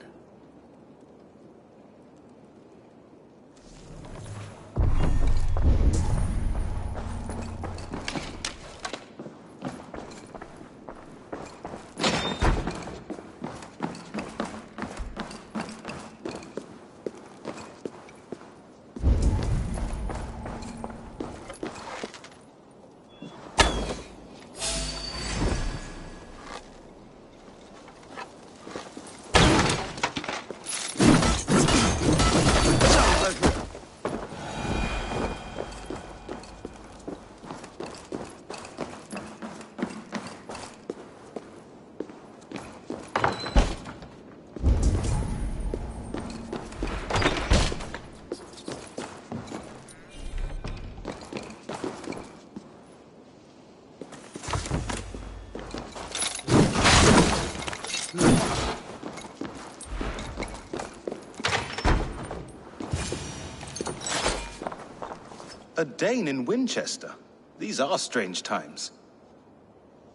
Speaker 18: A Dane in Winchester? These are strange times.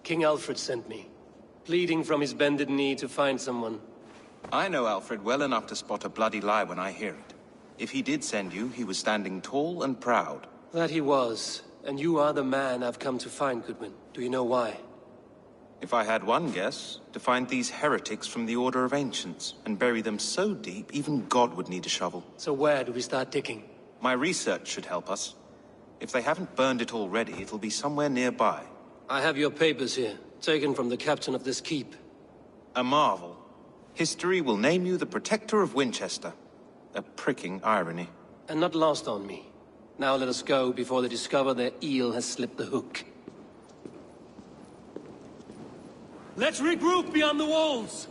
Speaker 2: King Alfred sent me, pleading from his bended knee to find someone.
Speaker 18: I know Alfred well enough to spot a bloody lie when I hear it. If he did send you, he was standing tall and proud.
Speaker 2: That he was, and you are the man I've come to find, Goodwin. Do you know why?
Speaker 18: If I had one guess, to find these heretics from the Order of Ancients, and bury them so deep, even God would need a shovel.
Speaker 2: So where do we start digging?
Speaker 18: My research should help us. If they haven't burned it already, it'll be somewhere nearby.
Speaker 2: I have your papers here, taken from the captain of this keep.
Speaker 18: A marvel. History will name you the Protector of Winchester. A pricking irony.
Speaker 2: And not lost on me. Now let us go before they discover their eel has slipped the hook.
Speaker 7: Let's regroup beyond the walls!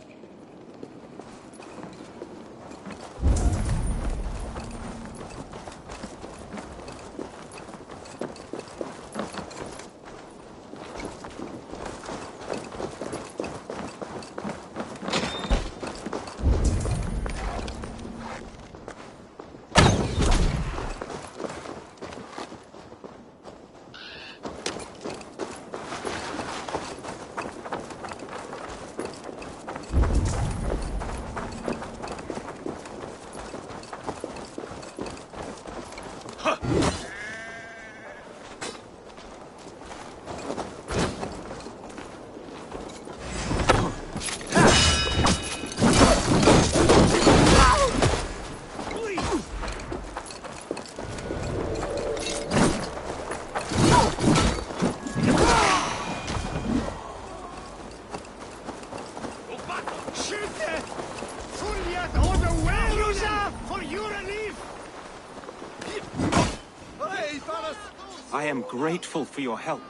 Speaker 18: I am grateful for your help.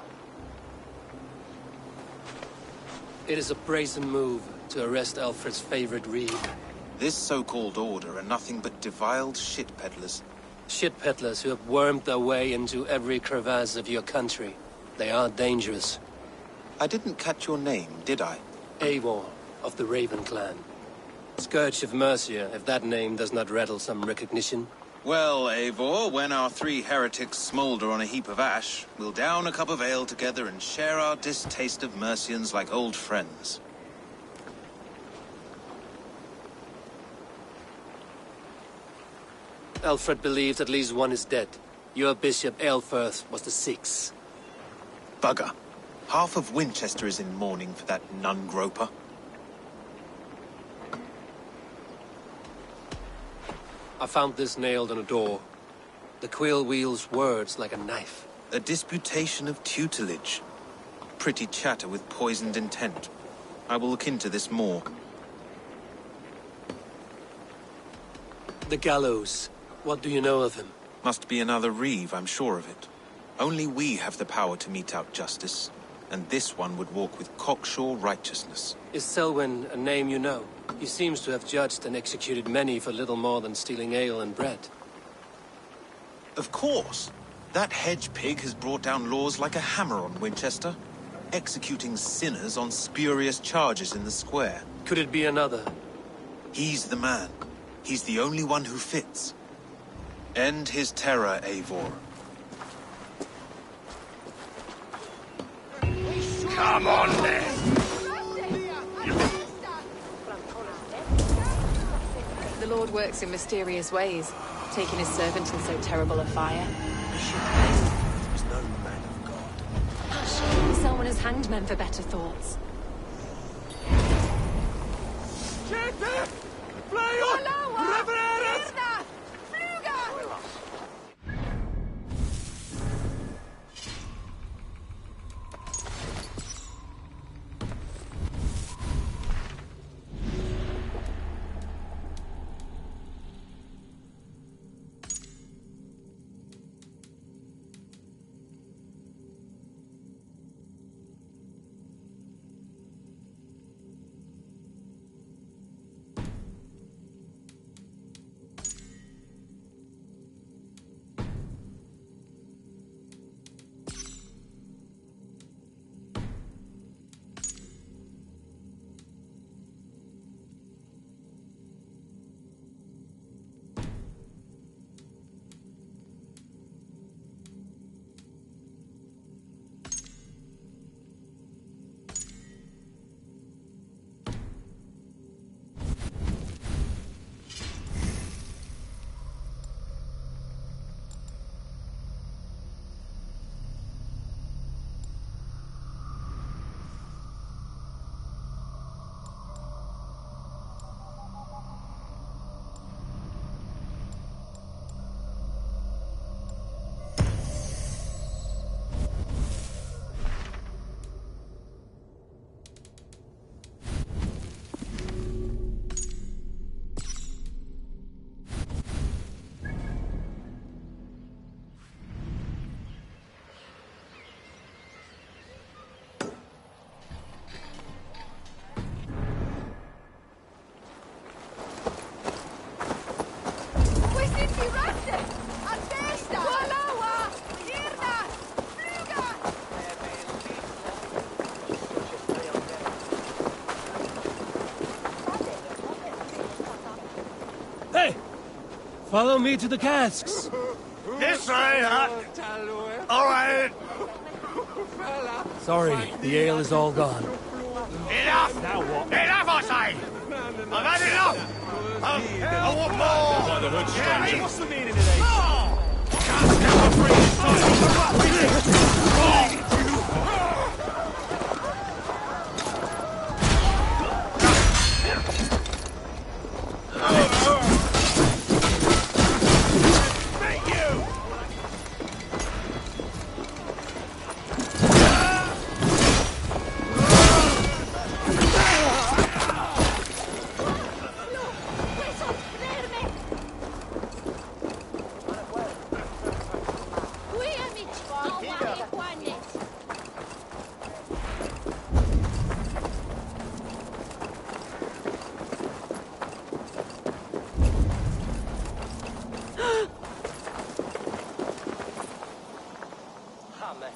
Speaker 2: It is a brazen move to arrest Alfred's favorite reeve.
Speaker 18: This so-called order are nothing but deviled shit peddlers.
Speaker 2: Shit peddlers who have wormed their way into every crevasse of your country. They are dangerous.
Speaker 18: I didn't catch your name, did I?
Speaker 2: Eivor, of the Raven clan. Scourge of Mercia, if that name does not rattle some recognition.
Speaker 18: Well, Eivor, when our three heretics smolder on a heap of ash, we'll down a cup of ale together and share our distaste of Mercians like old friends.
Speaker 2: Alfred believes at least one is dead. Your bishop, Aelfirth, was the sixth.
Speaker 18: Bugger. Half of Winchester is in mourning for that nun-groper.
Speaker 2: I found this nailed on a door. The quill wields words like a knife.
Speaker 18: A disputation of tutelage. Pretty chatter with poisoned intent. I will look into this more.
Speaker 2: The gallows. What do you know of him?
Speaker 18: Must be another reeve, I'm sure of it. Only we have the power to mete out justice. And this one would walk with cocksure righteousness.
Speaker 2: Is Selwyn a name you know? He seems to have judged and executed many for little more than stealing ale and bread.
Speaker 18: Of course. That hedge pig has brought down laws like a hammer on Winchester. Executing sinners on spurious charges in the square.
Speaker 2: Could it be another?
Speaker 18: He's the man. He's the only one who fits. End his terror, Eivor.
Speaker 7: Come on, then!
Speaker 17: The Lord works in mysterious ways, taking his servant in so terrible a fire.
Speaker 13: There's no man of God.
Speaker 17: Hush! Someone has hanged men for better thoughts.
Speaker 7: Fly up!
Speaker 2: Follow me to the casks.
Speaker 7: This way, huh? All right.
Speaker 2: Sorry, the ale is all gone.
Speaker 7: Enough! Now what? Enough, I say! I've had enough! I want more!
Speaker 4: By the hood, stranger.
Speaker 7: What's the meaning of this? More! Can't get for free this time!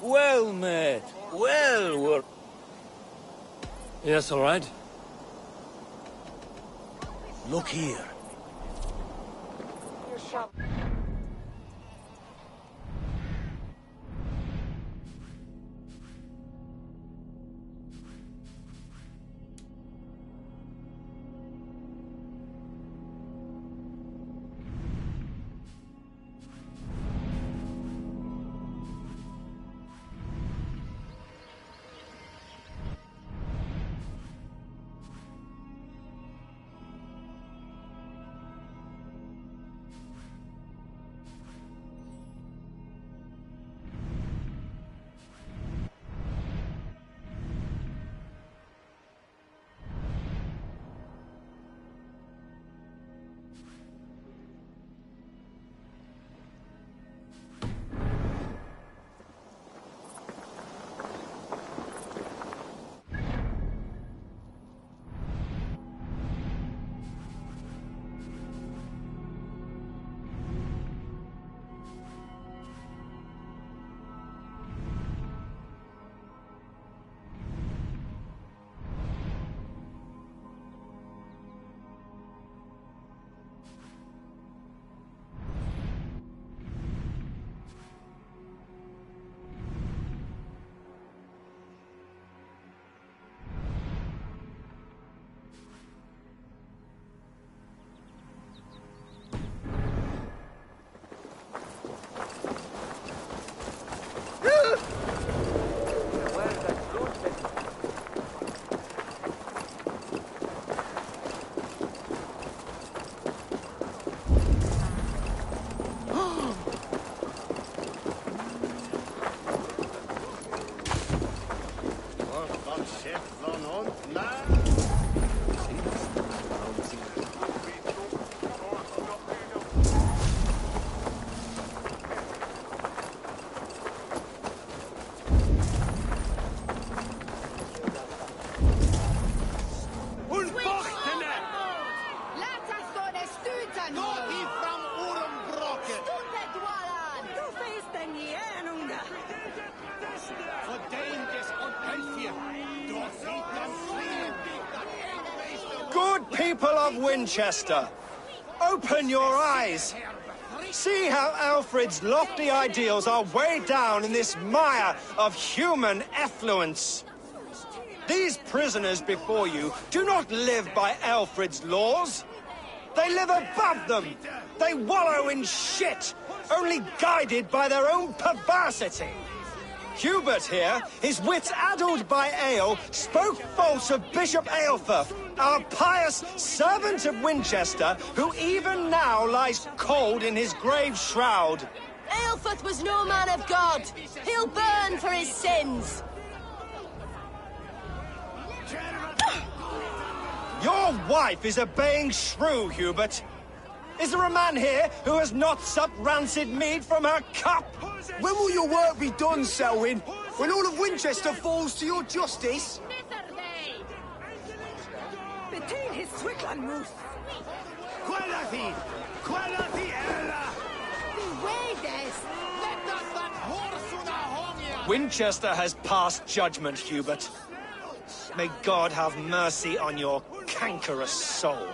Speaker 7: Well, mate. Well, we're...
Speaker 2: Yes, all right.
Speaker 7: Look here.
Speaker 15: Good people of Winchester, open your eyes. See how Alfred's lofty ideals are weighed down in this mire of human effluence. These prisoners before you do not live by Alfred's laws. They live above them. They wallow in shit, only guided by their own perversity. Hubert here, his wits addled by ale, spoke false of Bishop Aelfirth, our pious servant of Winchester, who even now lies cold in his grave shroud.
Speaker 8: Aelfirth was no man of God. He'll burn for his sins.
Speaker 15: Your wife is a baying shrew, Hubert. Is there a man here who has not supped rancid mead from her cup?
Speaker 13: When will your work be done, Selwyn? When all of Winchester falls to your justice?
Speaker 16: Between his Swickland moose.
Speaker 7: Quality! Quality, Ella!
Speaker 15: Winchester has passed judgment, Hubert. May God have mercy on your cankerous soul.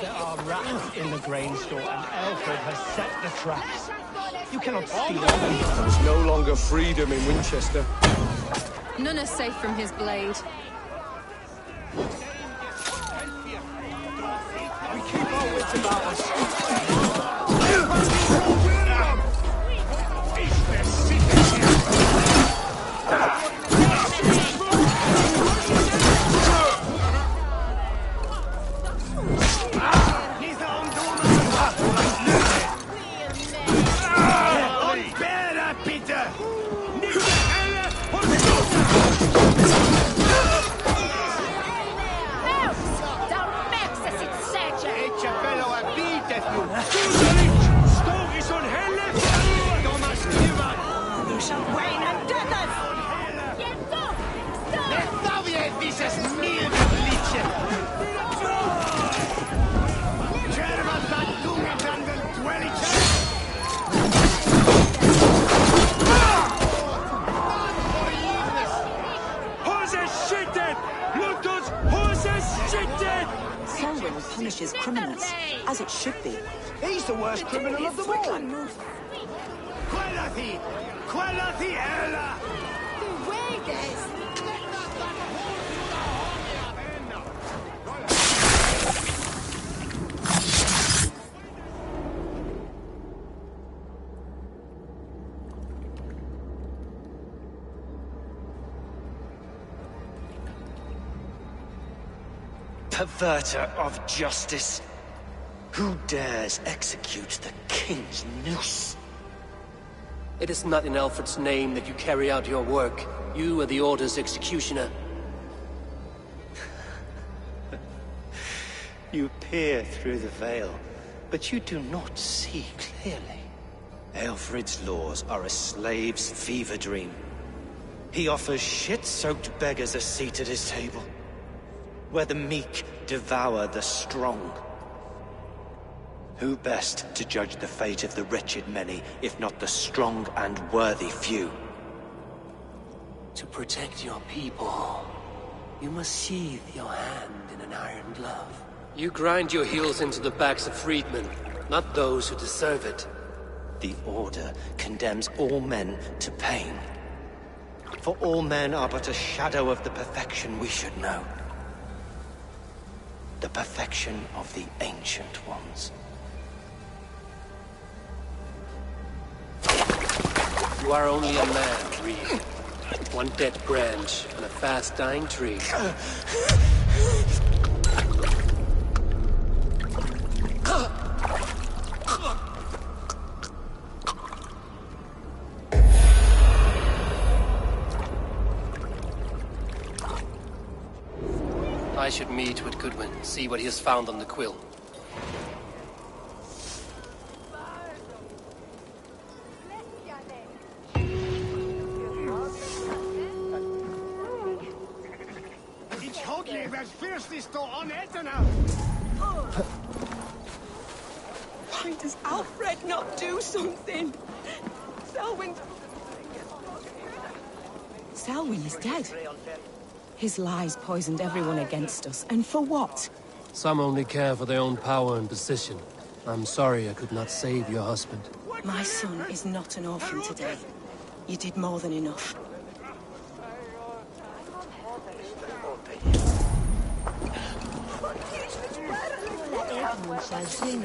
Speaker 19: There are rats in the grain store, and Alfred has set the traps. You cannot steal them.
Speaker 1: There is no longer freedom in Winchester.
Speaker 17: None are safe from his blade.
Speaker 19: We keep our wits about us.
Speaker 20: Punishes criminals, as it should be.
Speaker 19: He's the worst criminal of them all.
Speaker 21: Perverter of justice. Who dares execute the king's noose?
Speaker 2: It is not in Alfred's name that you carry out your work. You are the Order's executioner.
Speaker 21: You peer through the veil, but you do not see clearly. Alfred's laws are a slave's fever dream. He offers shit-soaked beggars a seat at his table, where the meek devour the strong. Who best to judge the fate of the wretched many, if not the strong and worthy few?
Speaker 2: To protect your people, you must sheathe your hand in an iron glove. You grind your heels into the backs of freedmen, not those who deserve it.
Speaker 21: The Order condemns all men to pain. For all men are but a shadow of the perfection we should know. The perfection of the Ancient Ones.
Speaker 2: You are only a man, Reed. One dead branch on a fast-dying tree. I should meet with Goodwin, see what he has found on the quill.
Speaker 16: Why does Alfred not do something? Selwyn is dead. His lies poisoned everyone against us, and for what?
Speaker 2: Some only care for their own power and position. I'm sorry I could not save your husband.
Speaker 16: My son is not an orphan today. You did more than enough.
Speaker 12: Everyone shall sing.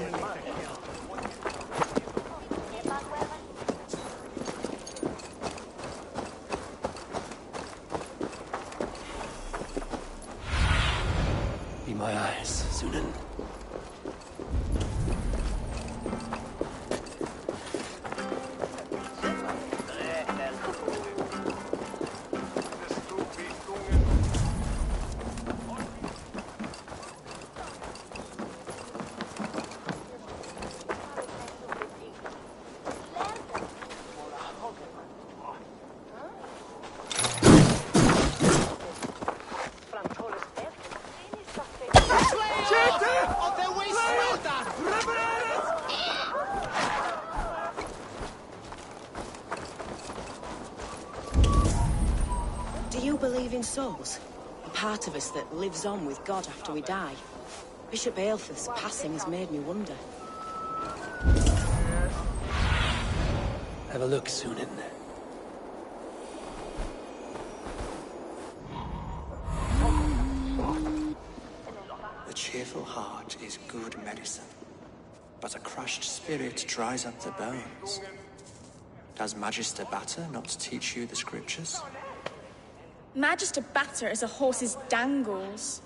Speaker 2: Be my eyes, Sunan.
Speaker 16: Do you believe in souls? A part of us that lives on with God after we die?
Speaker 20: Bishop Aelfrith's passing has made me wonder.
Speaker 2: Have a look, Sunan.
Speaker 15: A cheerful heart is good medicine, but a crushed spirit dries up the bones. Does Magister Batter not teach you the scriptures?
Speaker 5: Magister Batter is a horse's dangles.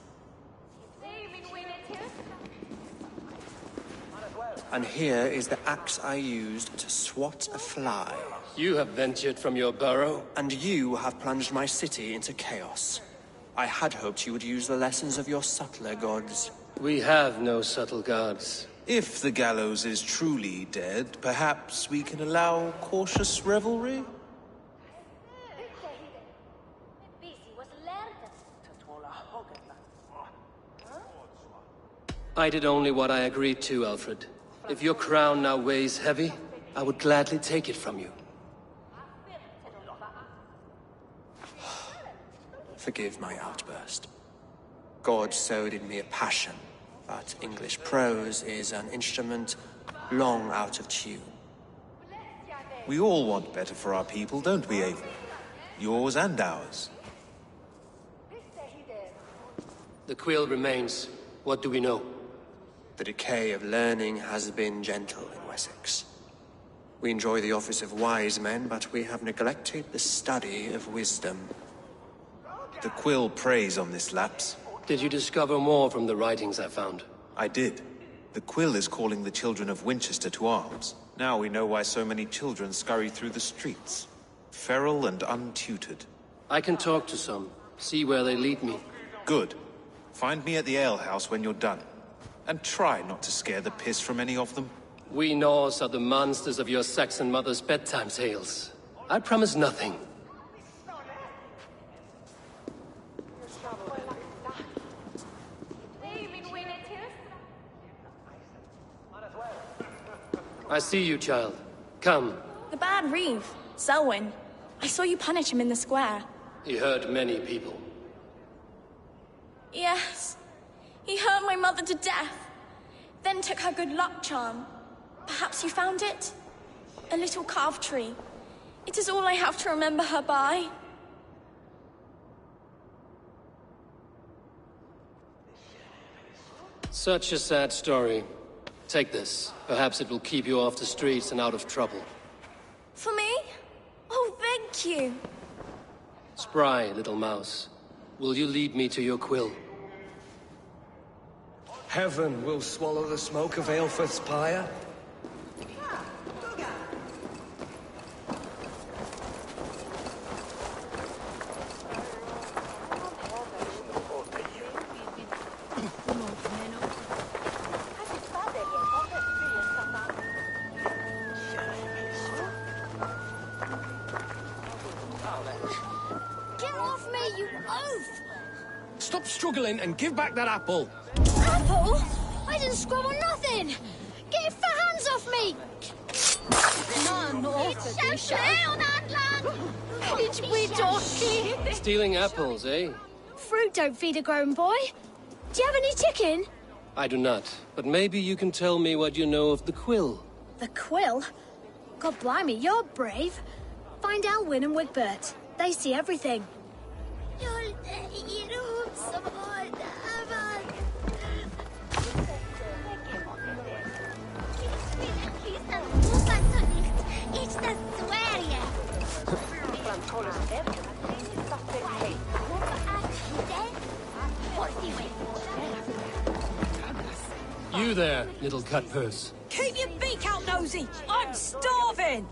Speaker 15: And here is the axe I used to swat a fly.
Speaker 2: You have ventured from your burrow.
Speaker 15: And you have plunged my city into chaos. I had hoped you would use the lessons of your subtler gods.
Speaker 2: We have no subtle gods.
Speaker 18: If the gallows is truly dead, perhaps we can allow cautious revelry?
Speaker 2: I did only what I agreed to, Alfred. If your crown now weighs heavy, I would gladly take it from you.
Speaker 15: Forgive my outburst. God sowed in me a passion, but English prose is an instrument long out of tune.
Speaker 18: We all want better for our people, don't we, Eivor? Yours and ours.
Speaker 2: The quill remains. What do we know?
Speaker 15: The decay of learning has been gentle in Wessex. We enjoy the office of wise men, but we have neglected the study of wisdom.
Speaker 18: The quill preys on this lapse.
Speaker 2: Did you discover more from the writings I found?
Speaker 18: I did. The quill is calling the children of Wincestre to arms. Now we know why so many children scurry through the streets. Feral and untutored.
Speaker 2: I can talk to some, see where they lead me.
Speaker 18: Good. Find me at the alehouse when you're done. And try not to scare the piss from any of them.
Speaker 2: We Norse are the monsters of your Saxon mother's bedtime tales. I promise nothing. I see you, child. Come.
Speaker 5: The bad Reeve, Selwyn. I saw you punish him in the square.
Speaker 2: He hurt many people.
Speaker 5: Yes. He hurt my mother to death. Then took her good luck charm. Perhaps you found it? A little carved tree. It is all I have to remember her by.
Speaker 2: Such a sad story. Take this. Perhaps it will keep you off the streets and out of trouble.
Speaker 5: For me? Oh, thank you.
Speaker 2: Spry, little mouse. Will you lead me to your quill?
Speaker 1: Heaven will swallow the smoke of Aelfrith's pyre.
Speaker 12: Get off me, you oaf!
Speaker 7: Stop struggling and give back that apple.
Speaker 12: Apple? I didn't squabble nothing! Get your hands off me!
Speaker 2: Stealing apples, eh?
Speaker 12: Fruit don't feed a grown boy. Do you have any chicken?
Speaker 2: I do not, but maybe you can tell me what you know of the quill.
Speaker 12: The quill? God blimey, you're brave. Find Elwyn and Wigbert. They see everything.
Speaker 2: You there, little cutpurse.
Speaker 16: Keep your beak out, nosy! I'm starving!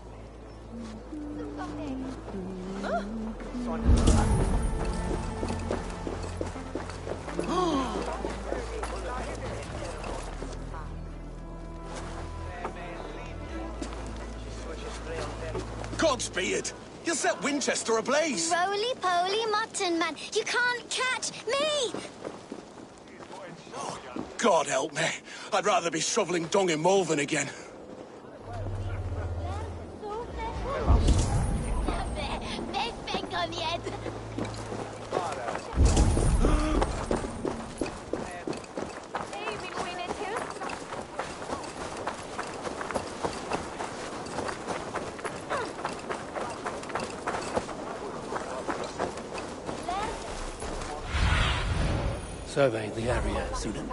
Speaker 7: Godspeed! You'll set Winchester ablaze!
Speaker 14: Roly-poly mutton man, you can't catch me!
Speaker 7: God help me. I'd rather be shoveling dung in Malvern again.
Speaker 2: survey the area, Sudan.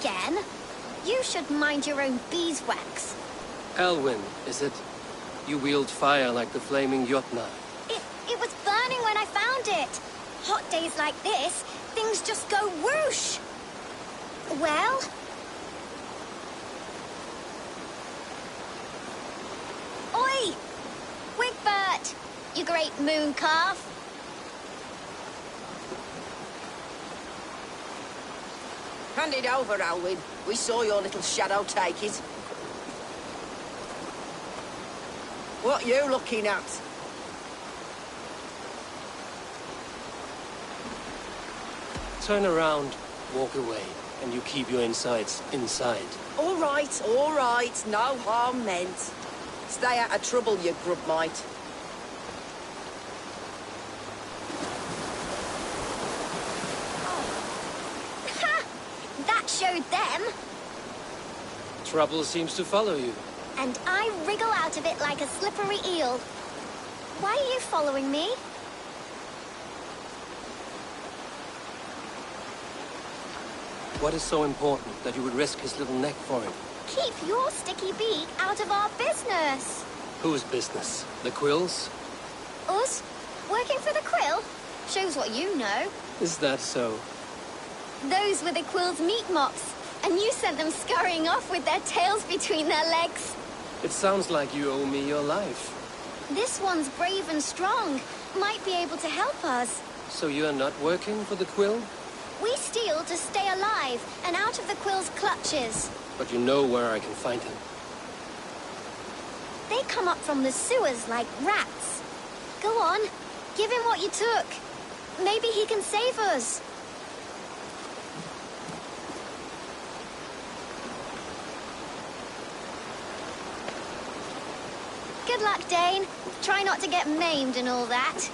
Speaker 14: Again? You should mind your own beeswax.
Speaker 2: Elwyn, is it? You wield fire like the flaming Jotnar.
Speaker 14: It was burning when I found it. Hot days like this, things just go whoosh. Well? Oi! Wigbert! You great moon calf.
Speaker 16: Hand it over, Alwyn. We saw your little shadow take it. What you looking at?
Speaker 2: Turn around, walk away, and you keep your insides inside.
Speaker 16: All right. No harm meant. Stay out of trouble, you grub mite.
Speaker 14: That showed them.
Speaker 2: Trouble seems to follow you.
Speaker 14: And I wriggle out of it like a slippery eel. Why are you following me?
Speaker 2: What is so important that you would risk his little neck for him?
Speaker 14: Keep your sticky beak out of our business.
Speaker 2: Whose business? The Quills?
Speaker 14: Us? Working for the Quill? Shows what you know.
Speaker 2: Is that so?
Speaker 14: Those were the Quill's meat mops, and you sent them scurrying off with their tails between their legs.
Speaker 2: It sounds like you owe me your life.
Speaker 14: This one's brave and strong. Might be able to help us.
Speaker 2: So you're not working for the Quill?
Speaker 14: We steal to stay alive and out of the Quill's clutches.
Speaker 2: But you know where I can find him.
Speaker 14: They come up from the sewers like rats. Go on, give him what you took. Maybe he can save us. Good luck, Dane. Try not to get maimed and all that.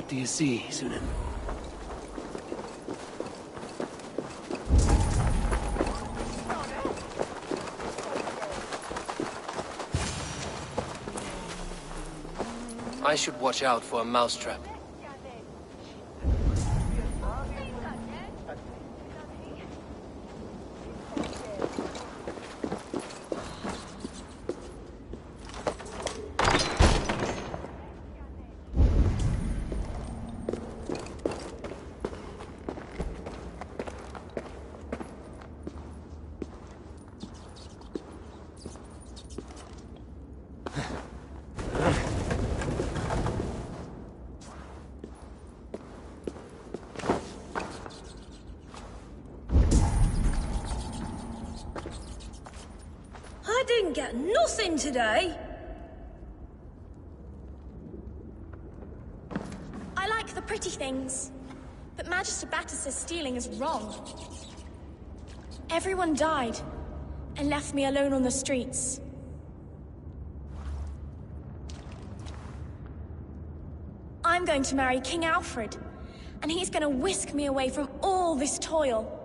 Speaker 2: do you see, Sunan? I should watch out for a mousetrap.
Speaker 5: I didn't get nothing today. I like the pretty things, but Magister Batter says stealing is wrong. Everyone died and left me alone on the streets. I'm going to marry King Alfred, and he's going to whisk me away from all this toil.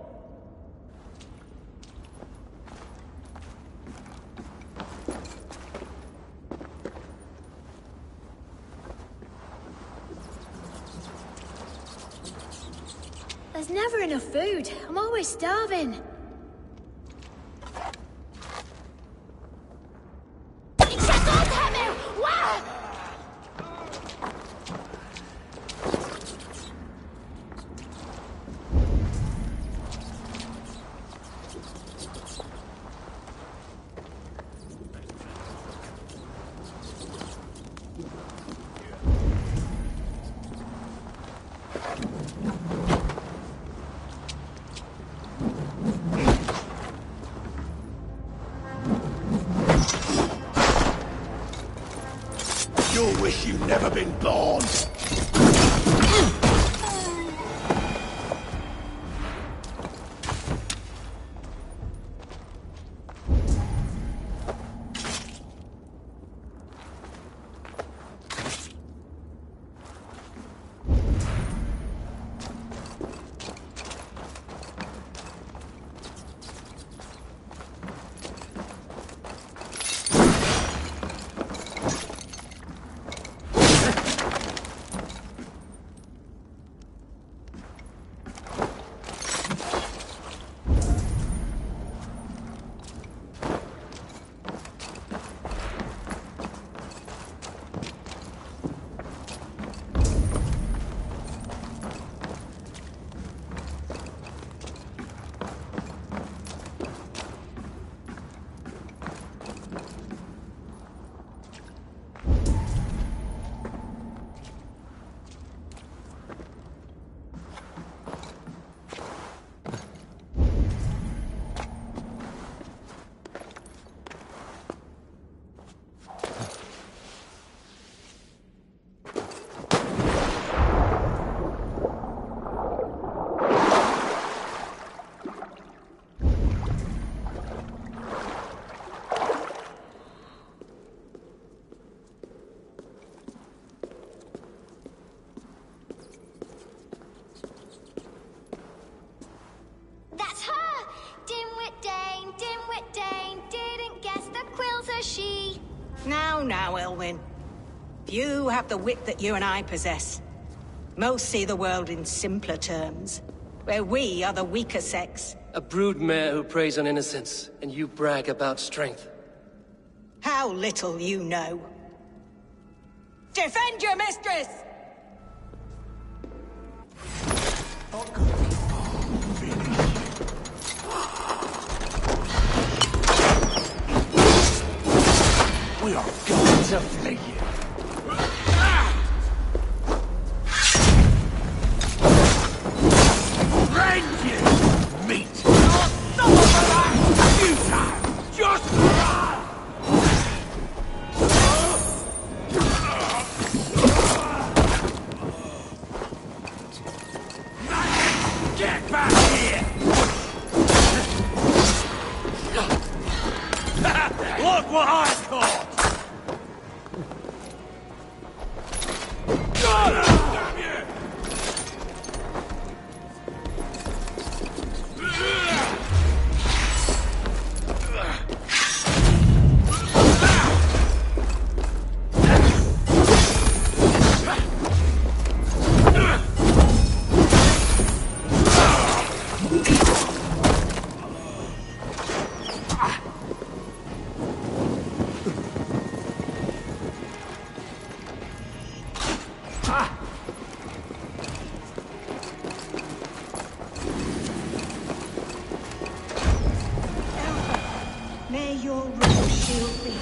Speaker 12: There's never enough food. I'm always starving.
Speaker 7: You'll wish you'd never been born.
Speaker 16: Now, Elwyn. Few have the wit that you and I possess. Most see the world in simpler terms, where we are the weaker sex.
Speaker 2: A broodmare who preys on innocence, and you brag about strength.
Speaker 16: How little you know. Defend your mistress!
Speaker 7: We are going to flay you. Rend you, meat! Not some of that! Futile! Just run! Get back here! Look what I caught!
Speaker 16: May your robe shield me.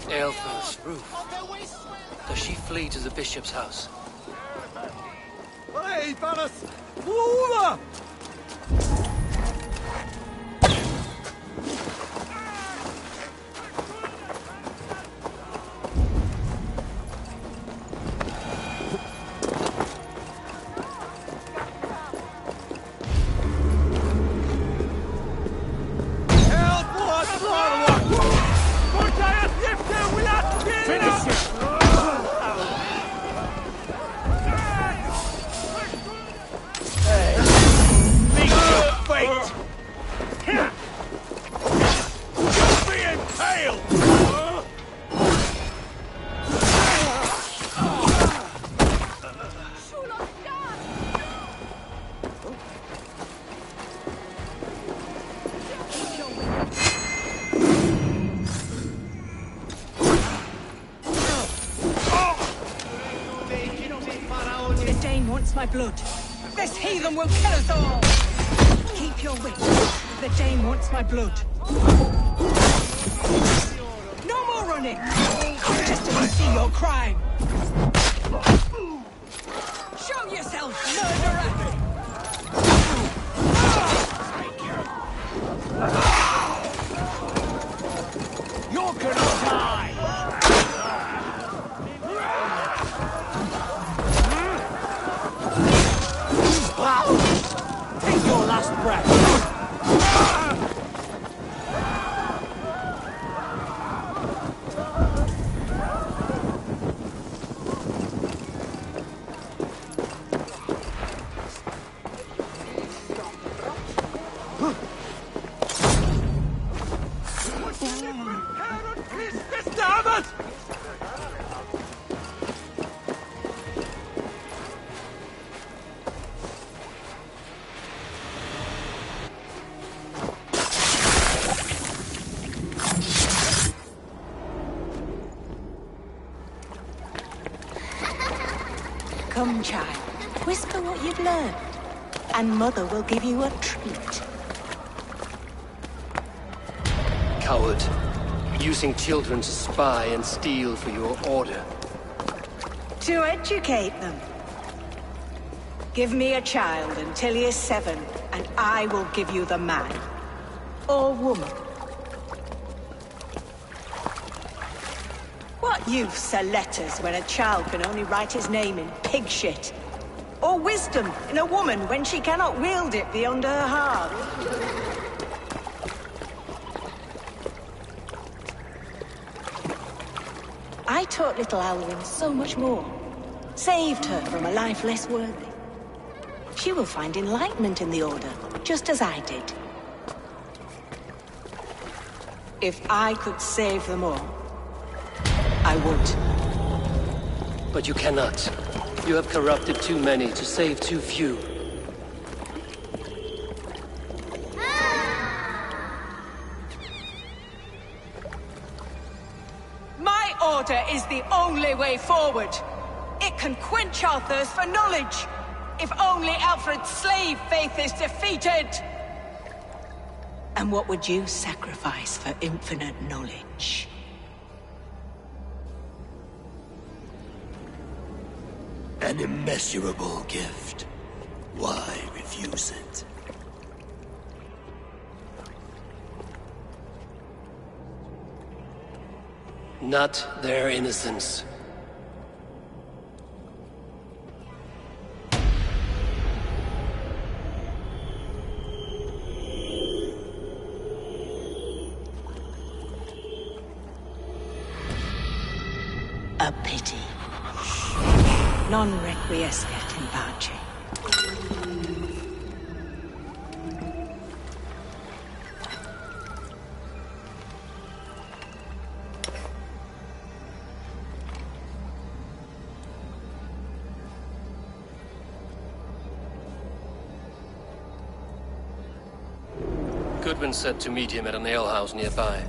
Speaker 2: Aelfir's roof. Does she flee to the bishop's house?
Speaker 7: Hey, Banas! Water!
Speaker 16: My blood. This heathen will kill us all. Keep your wit. The Dane wants my blood. No more running. Just till we see your crime. Show yourself, murderer.
Speaker 7: You're gonna die. Take your last breath. Damn it!
Speaker 16: Come, child. Whisper what you've learned, and Mother will give you a treat.
Speaker 2: Coward. Using children to spy and steal for your order.
Speaker 16: To educate them. Give me a child until he is 7, and I will give you the man. Or woman. What use are letters when a child can only write his name in pig shit? Or wisdom in a woman when she cannot wield it beyond her heart? I taught little Alwyn so much more. Saved her from a life less worthy. She will find enlightenment in the Order, just as I did. If I could save them all, I would.
Speaker 2: But you cannot. You have corrupted too many to save too few.
Speaker 16: My order is the only way forward. It can quench our thirst for knowledge. If only Alfred's slave faith is defeated. And what would you sacrifice for infinite knowledge?
Speaker 10: An immeasurable gift. Why refuse it?
Speaker 2: Not their innocence.
Speaker 16: A pity. Non requiescat in pace.
Speaker 2: Goodwin said to meet him at an alehouse nearby.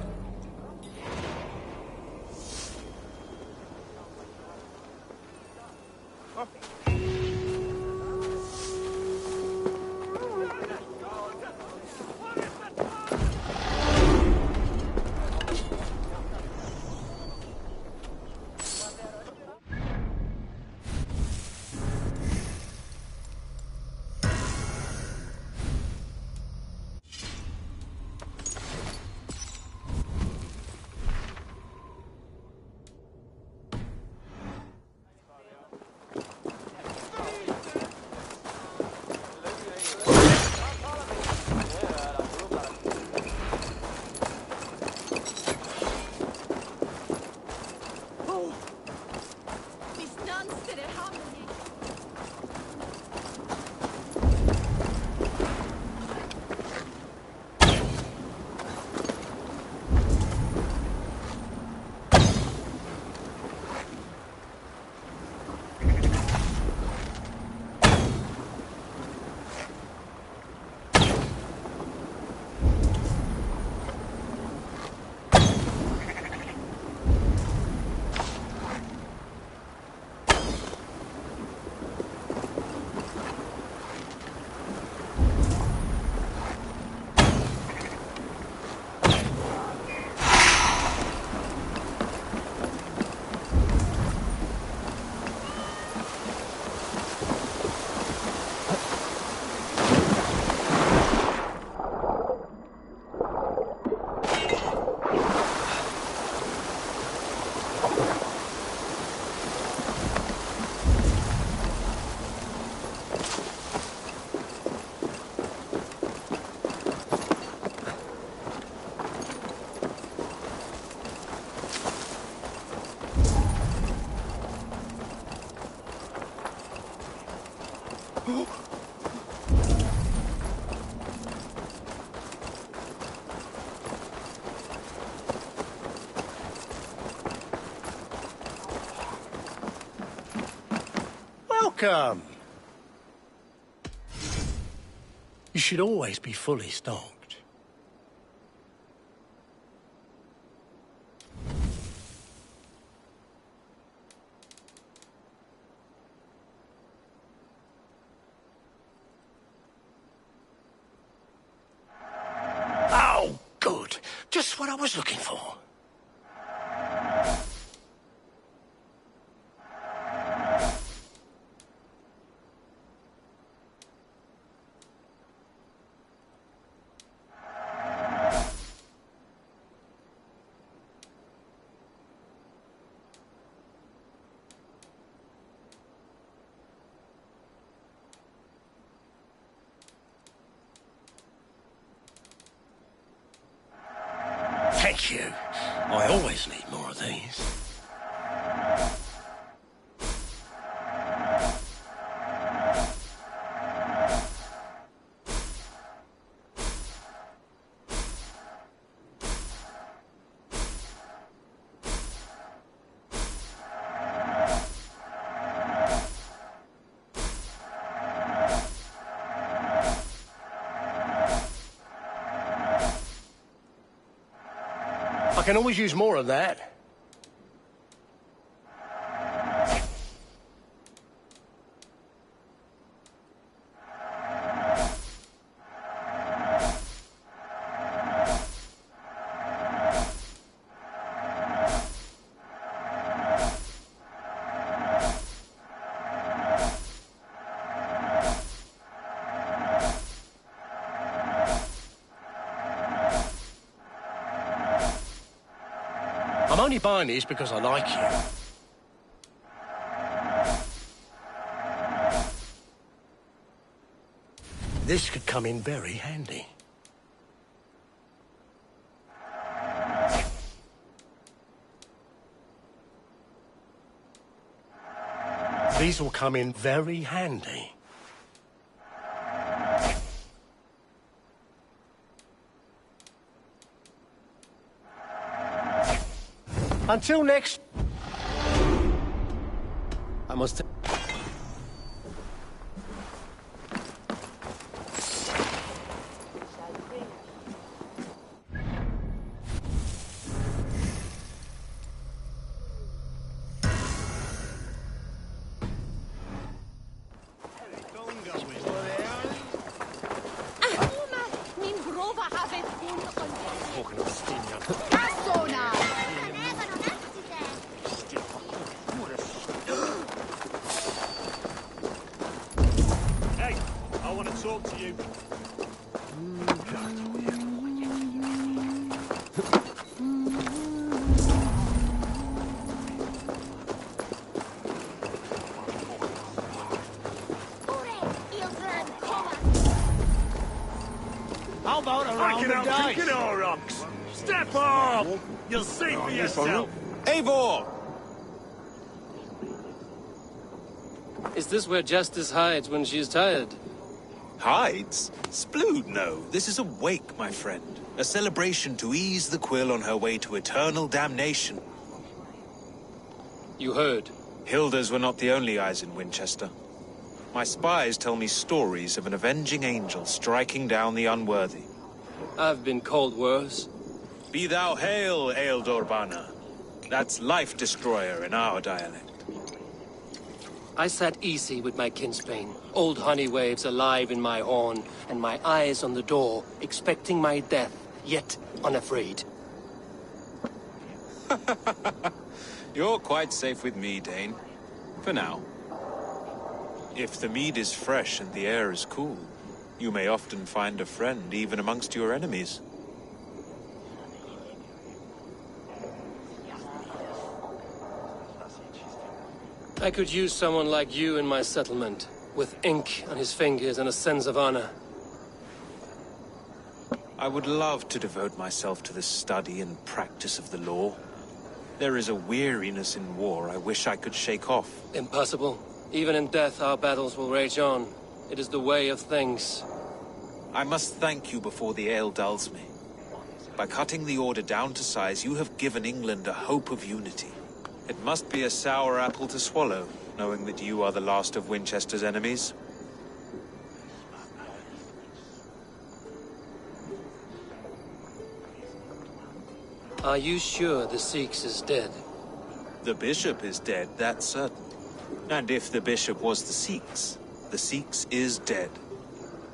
Speaker 19: Welcome! You should always be fully stocked. Oh, good. Just what I was looking for. Thank you. I always need more of these. I can always use more of that. I'm only buying these because I like you. This could come in very handy. These will come in very handy. Until next... I must...
Speaker 7: talk to you.
Speaker 11: How about a round of dice?
Speaker 7: Kicking our rocks. Step up! You'll see for yourself.
Speaker 18: Eivor!
Speaker 2: Is this where Justice hides when she is tired?
Speaker 18: Hides? Splood, no. This is a wake, my friend. A celebration to ease the quill on her way to eternal damnation.
Speaker 2: You heard.
Speaker 18: Hilda's were not the only eyes in Winchester. My spies tell me stories of an avenging angel striking down the unworthy.
Speaker 2: I've been called worse.
Speaker 18: Be thou hail, Ealdorbanna. That's Life Destroyer in our dialect.
Speaker 2: I sat easy with my kinsbane, old honey waves alive in my horn, and my eyes on the door, expecting my death, yet unafraid.
Speaker 18: You're quite safe with me, Dane. For now. If the mead is fresh and the air is cool, you may often find a friend even amongst your enemies.
Speaker 2: I could use someone like you in my settlement, with ink on his fingers and a sense of honor.
Speaker 18: I would love to devote myself to the study and practice of the law. There is a weariness in war I wish I could shake off.
Speaker 2: Impossible. Even in death, our battles will rage on. It is the way of things.
Speaker 18: I must thank you before the ale dulls me. By cutting the order down to size, you have given England a hope of unity. It must be a sour apple to swallow, knowing that you are the last of Winchester's enemies.
Speaker 2: Are you sure the Sikhs is dead?
Speaker 18: The bishop is dead, that's certain. And if the bishop was the Sikhs is dead.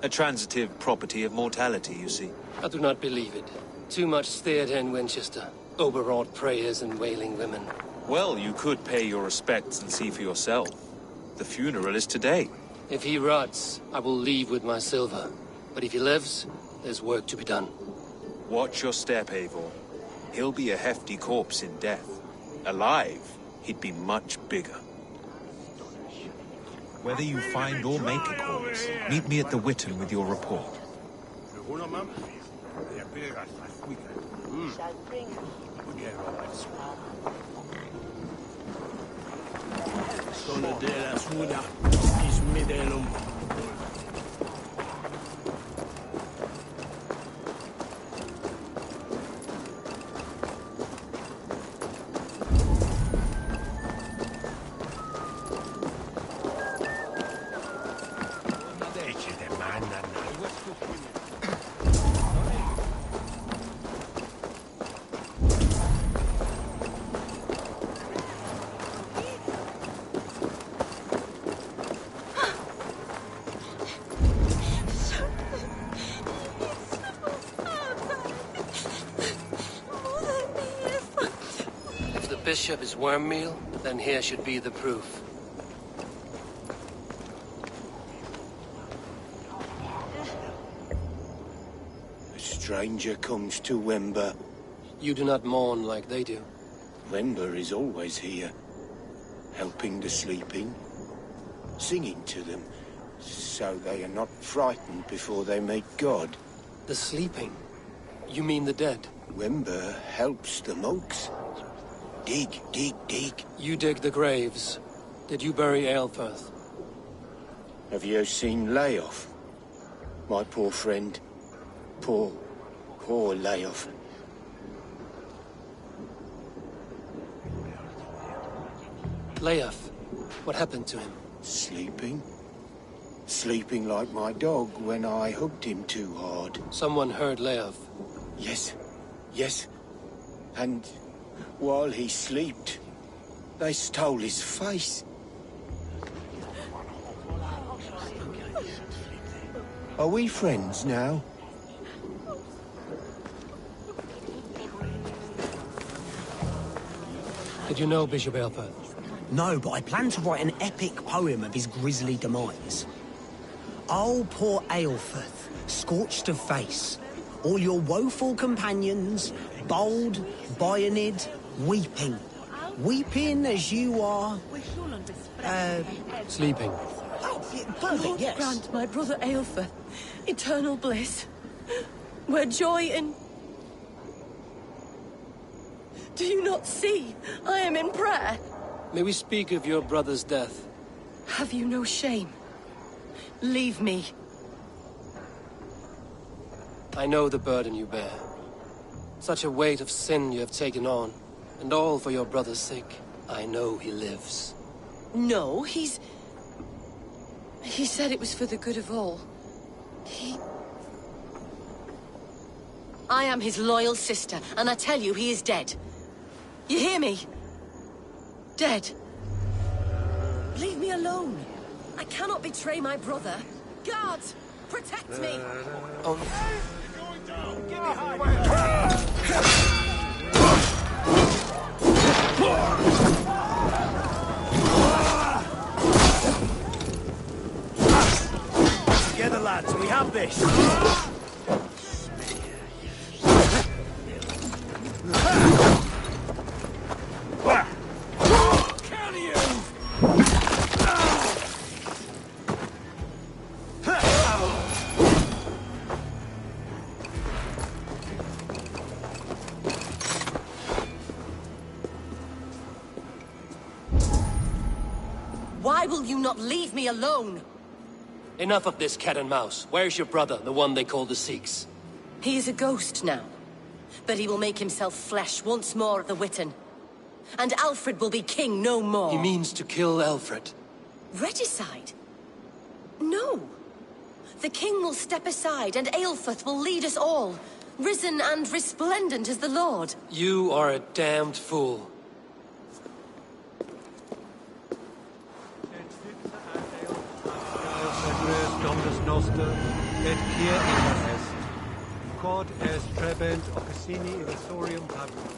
Speaker 18: A transitive property of mortality, you see.
Speaker 2: I do not believe it. Too much theatre in Winchester. Overwrought prayers and wailing women.
Speaker 18: Well, you could pay your respects and see for yourself. The funeral is today.
Speaker 2: If he rots, I will leave with my silver. But if he lives, there's work to be done.
Speaker 18: Watch your step, Eivor. He'll be a hefty corpse in death. Alive, he'd be much bigger. Whether you find or make a corpse, meet me at the Witten with your report.
Speaker 2: Bishop is worm meal, then here should be the proof.
Speaker 10: A stranger comes to Wember.
Speaker 2: You do not mourn like they do.
Speaker 10: Wember is always here, helping the sleeping, singing to them, so they are not frightened before they meet God.
Speaker 2: The sleeping? You mean the dead?
Speaker 10: Wember helps the monks. Dig, dig, dig.
Speaker 2: You dig the graves. Did you bury Aelfirth?
Speaker 10: Have you seen Leof? My poor friend. Poor Leof.
Speaker 2: Leof? What happened to him?
Speaker 10: Sleeping. Sleeping like my dog when I hugged him too hard.
Speaker 2: Someone heard Leof.
Speaker 10: Yes. And while he slept, they stole his face. Are we friends now?
Speaker 2: Did you know Bishop Aelfirth?
Speaker 11: No, but I plan to write an epic poem of his grisly demise.
Speaker 3: Oh, poor Aelfrith, scorched of face. All your woeful companions, bold, Bionid, weeping. Weeping as you are...
Speaker 2: Sleeping.
Speaker 3: Oh, perfect,
Speaker 8: Lord
Speaker 3: yes.
Speaker 8: grant my brother Aelfrith eternal bliss, where joy in... Do you not see? I am in prayer.
Speaker 2: May we speak of your brother's death?
Speaker 8: Have you no shame? Leave me.
Speaker 2: I know the burden you bear. Such a weight of sin you have taken on, and all for your brother's sake. I know he lives.
Speaker 8: No, He said it was for the good of all. I am his loyal sister, and I tell you he is dead. You hear me? Dead. Leave me alone. I cannot betray my brother. Guards, protect me!
Speaker 2: Oh.
Speaker 11: Together, lads, we have this.
Speaker 8: Why will you not leave me alone?
Speaker 2: Enough of this cat and mouse. Where's your brother, the one they call the Sikhs?
Speaker 8: He is a ghost now. But he will make himself flesh once more at the Witten. And Alfred will be king no more.
Speaker 2: He means to kill Alfred.
Speaker 8: Regicide? No. The king will step aside and Aelfrith will lead us all. Risen and resplendent as the Lord.
Speaker 2: You are a damned fool.
Speaker 22: Quod est trebent officini illusorium pabulum.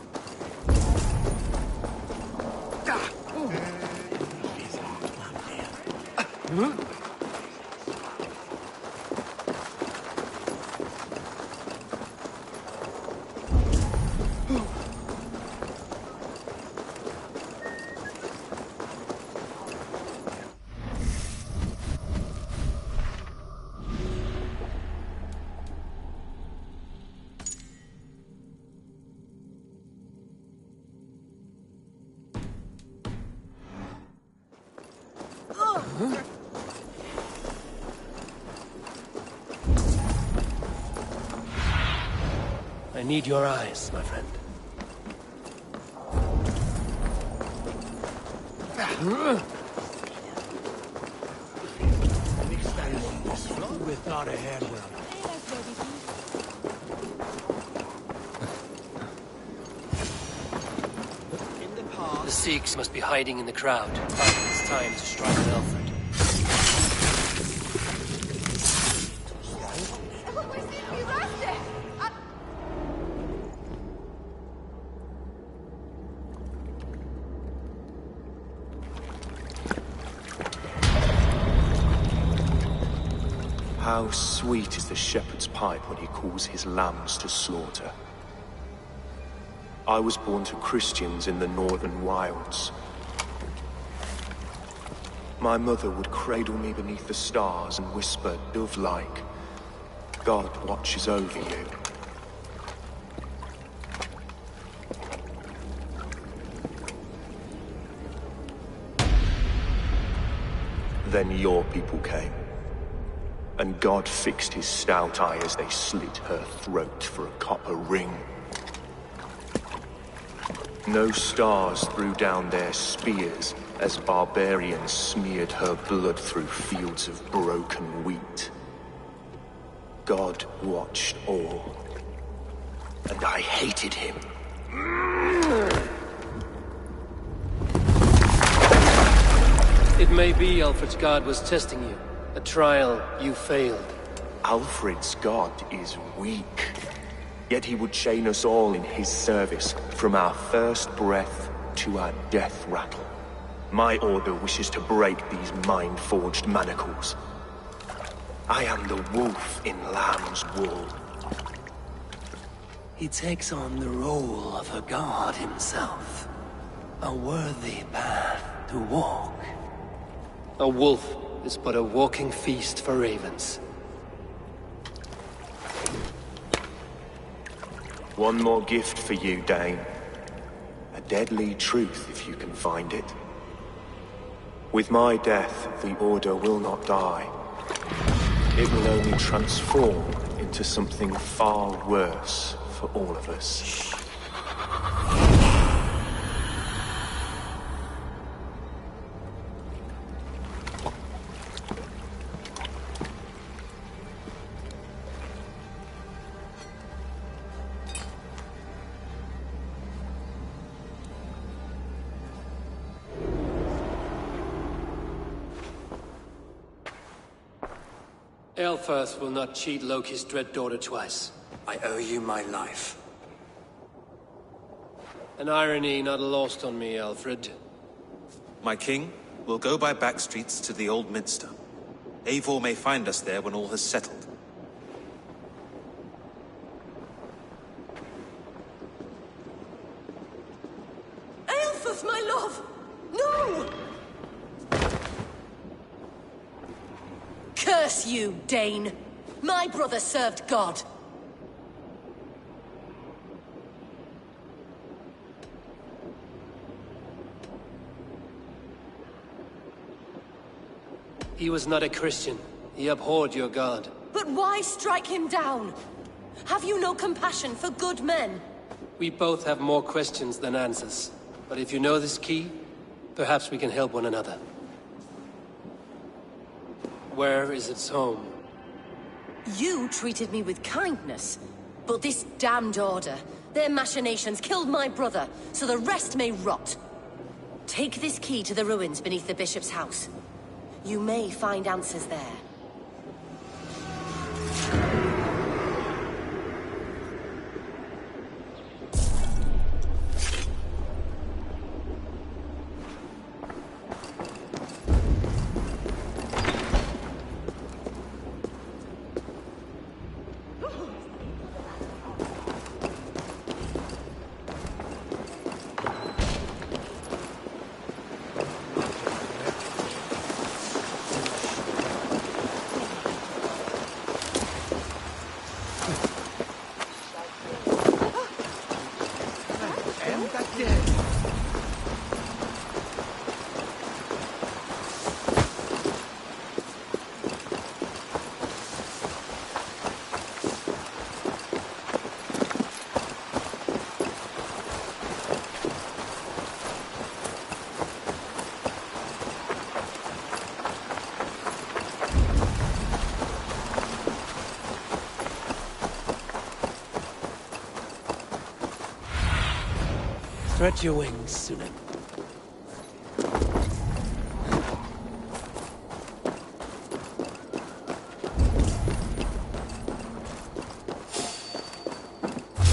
Speaker 2: I need your eyes, my friend.
Speaker 11: Without a handwell.
Speaker 2: The Sikhs must be hiding in the crowd. It's time to strike at Alfred.
Speaker 23: How sweet is the shepherd's pipe when he calls his lambs to slaughter. I was born to Christians in the northern wilds. My mother would cradle me beneath the stars and whisper, dove-like, God watches over you. Then your people came. And God fixed his stout eye as they slit her throat for a copper ring. No stars threw down their spears as barbarians smeared her blood through fields of broken wheat. God watched all, and I hated him.
Speaker 2: It may be Alfred's God was testing you. A trial you failed.
Speaker 23: Alfred's God is weak. Yet he would chain us all in his service, from our first breath to our death rattle. My order wishes to break these mind-forged manacles. I am the wolf in lamb's wool.
Speaker 2: He takes on the role of a god himself. A worthy path to walk. A wolf is but a walking feast for ravens.
Speaker 23: One more gift for you, Dane. A deadly truth, if you can find it. With my death, the Order will not die. It will only transform into something far worse for all of us.
Speaker 2: Aelfirth will not cheat Loki's dread daughter twice.
Speaker 4: I owe you my life.
Speaker 2: An irony not lost on me, Alfred.
Speaker 18: My king, we'll go by back streets to the Old Minster. Eivor may find us there when all has settled.
Speaker 8: Aelfirth, my love! No! Curse you, Dane! My brother served God.
Speaker 2: He was not a Christian. He abhorred your god.
Speaker 8: But why strike him down? Have you no compassion for good men?
Speaker 2: We both have more questions than answers. But if you know this key, perhaps we can help one another. Where is its home?
Speaker 8: You treated me with kindness. But this damned Order, their machinations killed my brother, so the rest may rot. Take this key to the ruins beneath the Bishop's house. You may find answers there.
Speaker 2: Spread your wings, Sunan.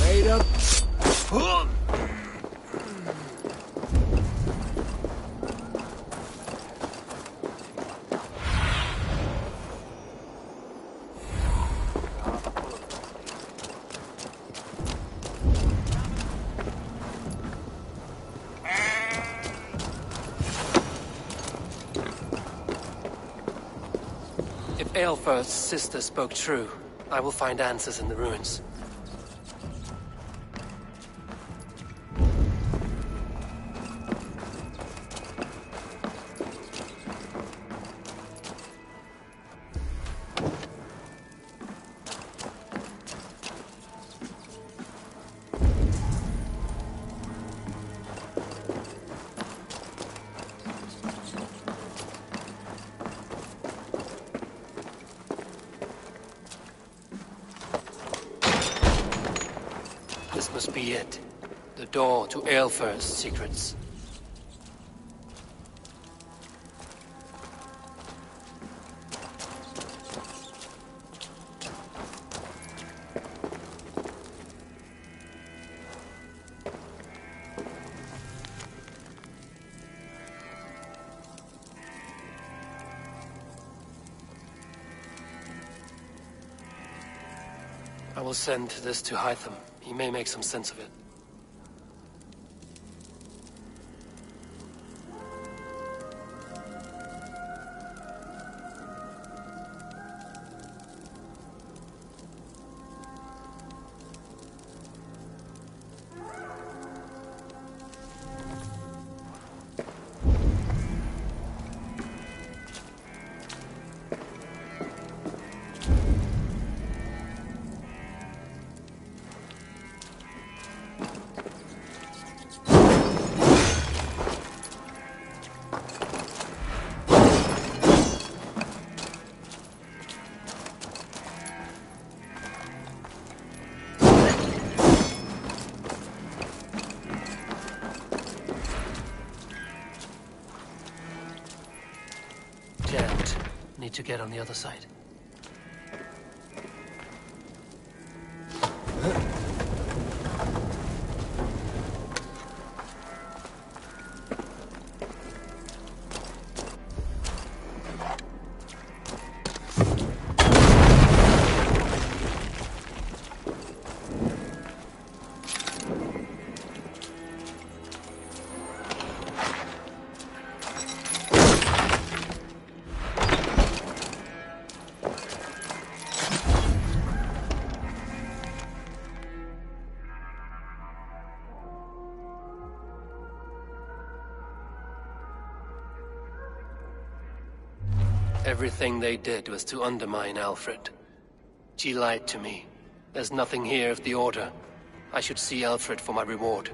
Speaker 11: Wait up.
Speaker 2: If Aelfirth's sister spoke true, I will find answers in the ruins. This must be it. The door to Aelfirth's secrets. I will send this to Hytham. He may make some sense of it. Need to get on the other side. Everything they did was to undermine Alfred. She lied to me. There's nothing here of the Order. I should see Alfred for my reward.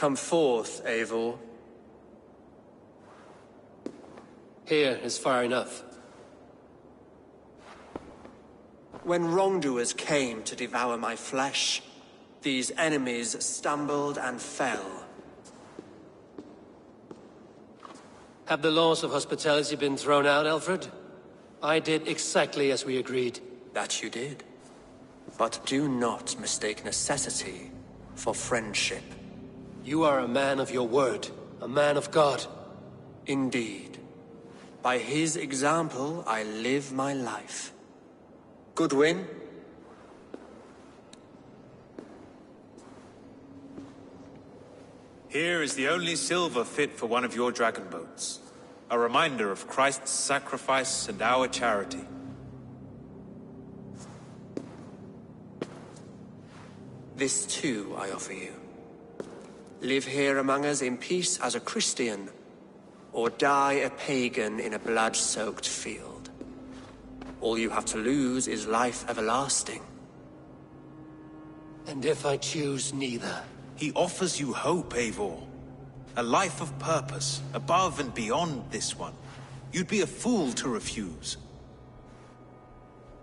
Speaker 15: Come forth, Eivor.
Speaker 2: Here is far enough.
Speaker 15: When wrongdoers came to devour my flesh, these enemies stumbled and fell.
Speaker 2: Have the laws of hospitality been thrown out, Alfred? I did exactly as we agreed.
Speaker 15: That you did. But do not mistake necessity for friendship.
Speaker 2: You are a man of your word, a man of God.
Speaker 15: Indeed. By his example, I live my life. Goodwin?
Speaker 18: Here is the only silver fit for one of your dragon boats. A reminder of Christ's sacrifice and our charity.
Speaker 15: This too I offer you. Live here among us in peace as a Christian, or die a pagan in a blood-soaked field. All you have to lose is life everlasting.
Speaker 2: And if I choose neither?
Speaker 18: He offers you hope, Eivor. A life of purpose, above and beyond this one. You'd be a fool to refuse.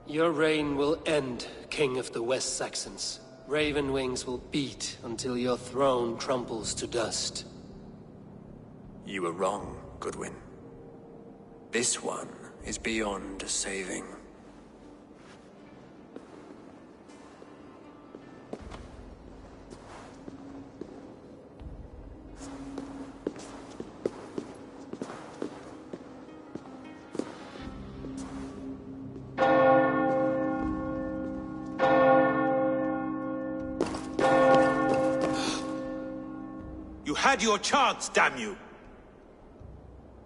Speaker 2: Your reign will end, King of the West Saxons. Raven wings will beat until your throne crumbles to dust.
Speaker 15: You were wrong, Goodwin. This one is beyond saving.
Speaker 18: You had your chance, damn you!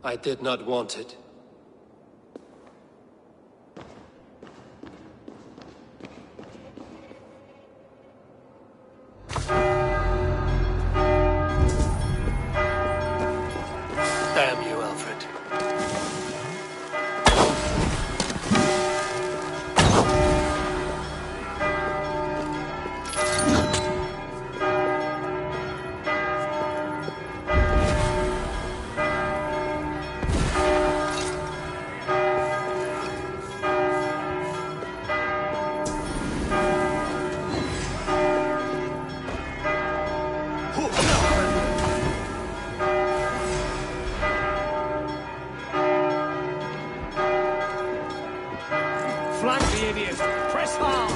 Speaker 2: I did not want it. Damn you, Alfred.
Speaker 7: Flank the idiot! Press hard!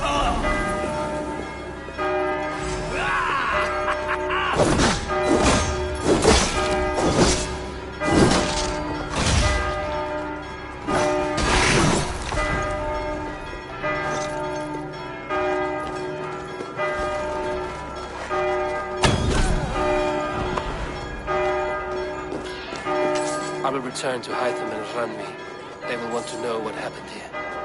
Speaker 2: I will return to Hytham and Ranmi. They will want to know what happened here.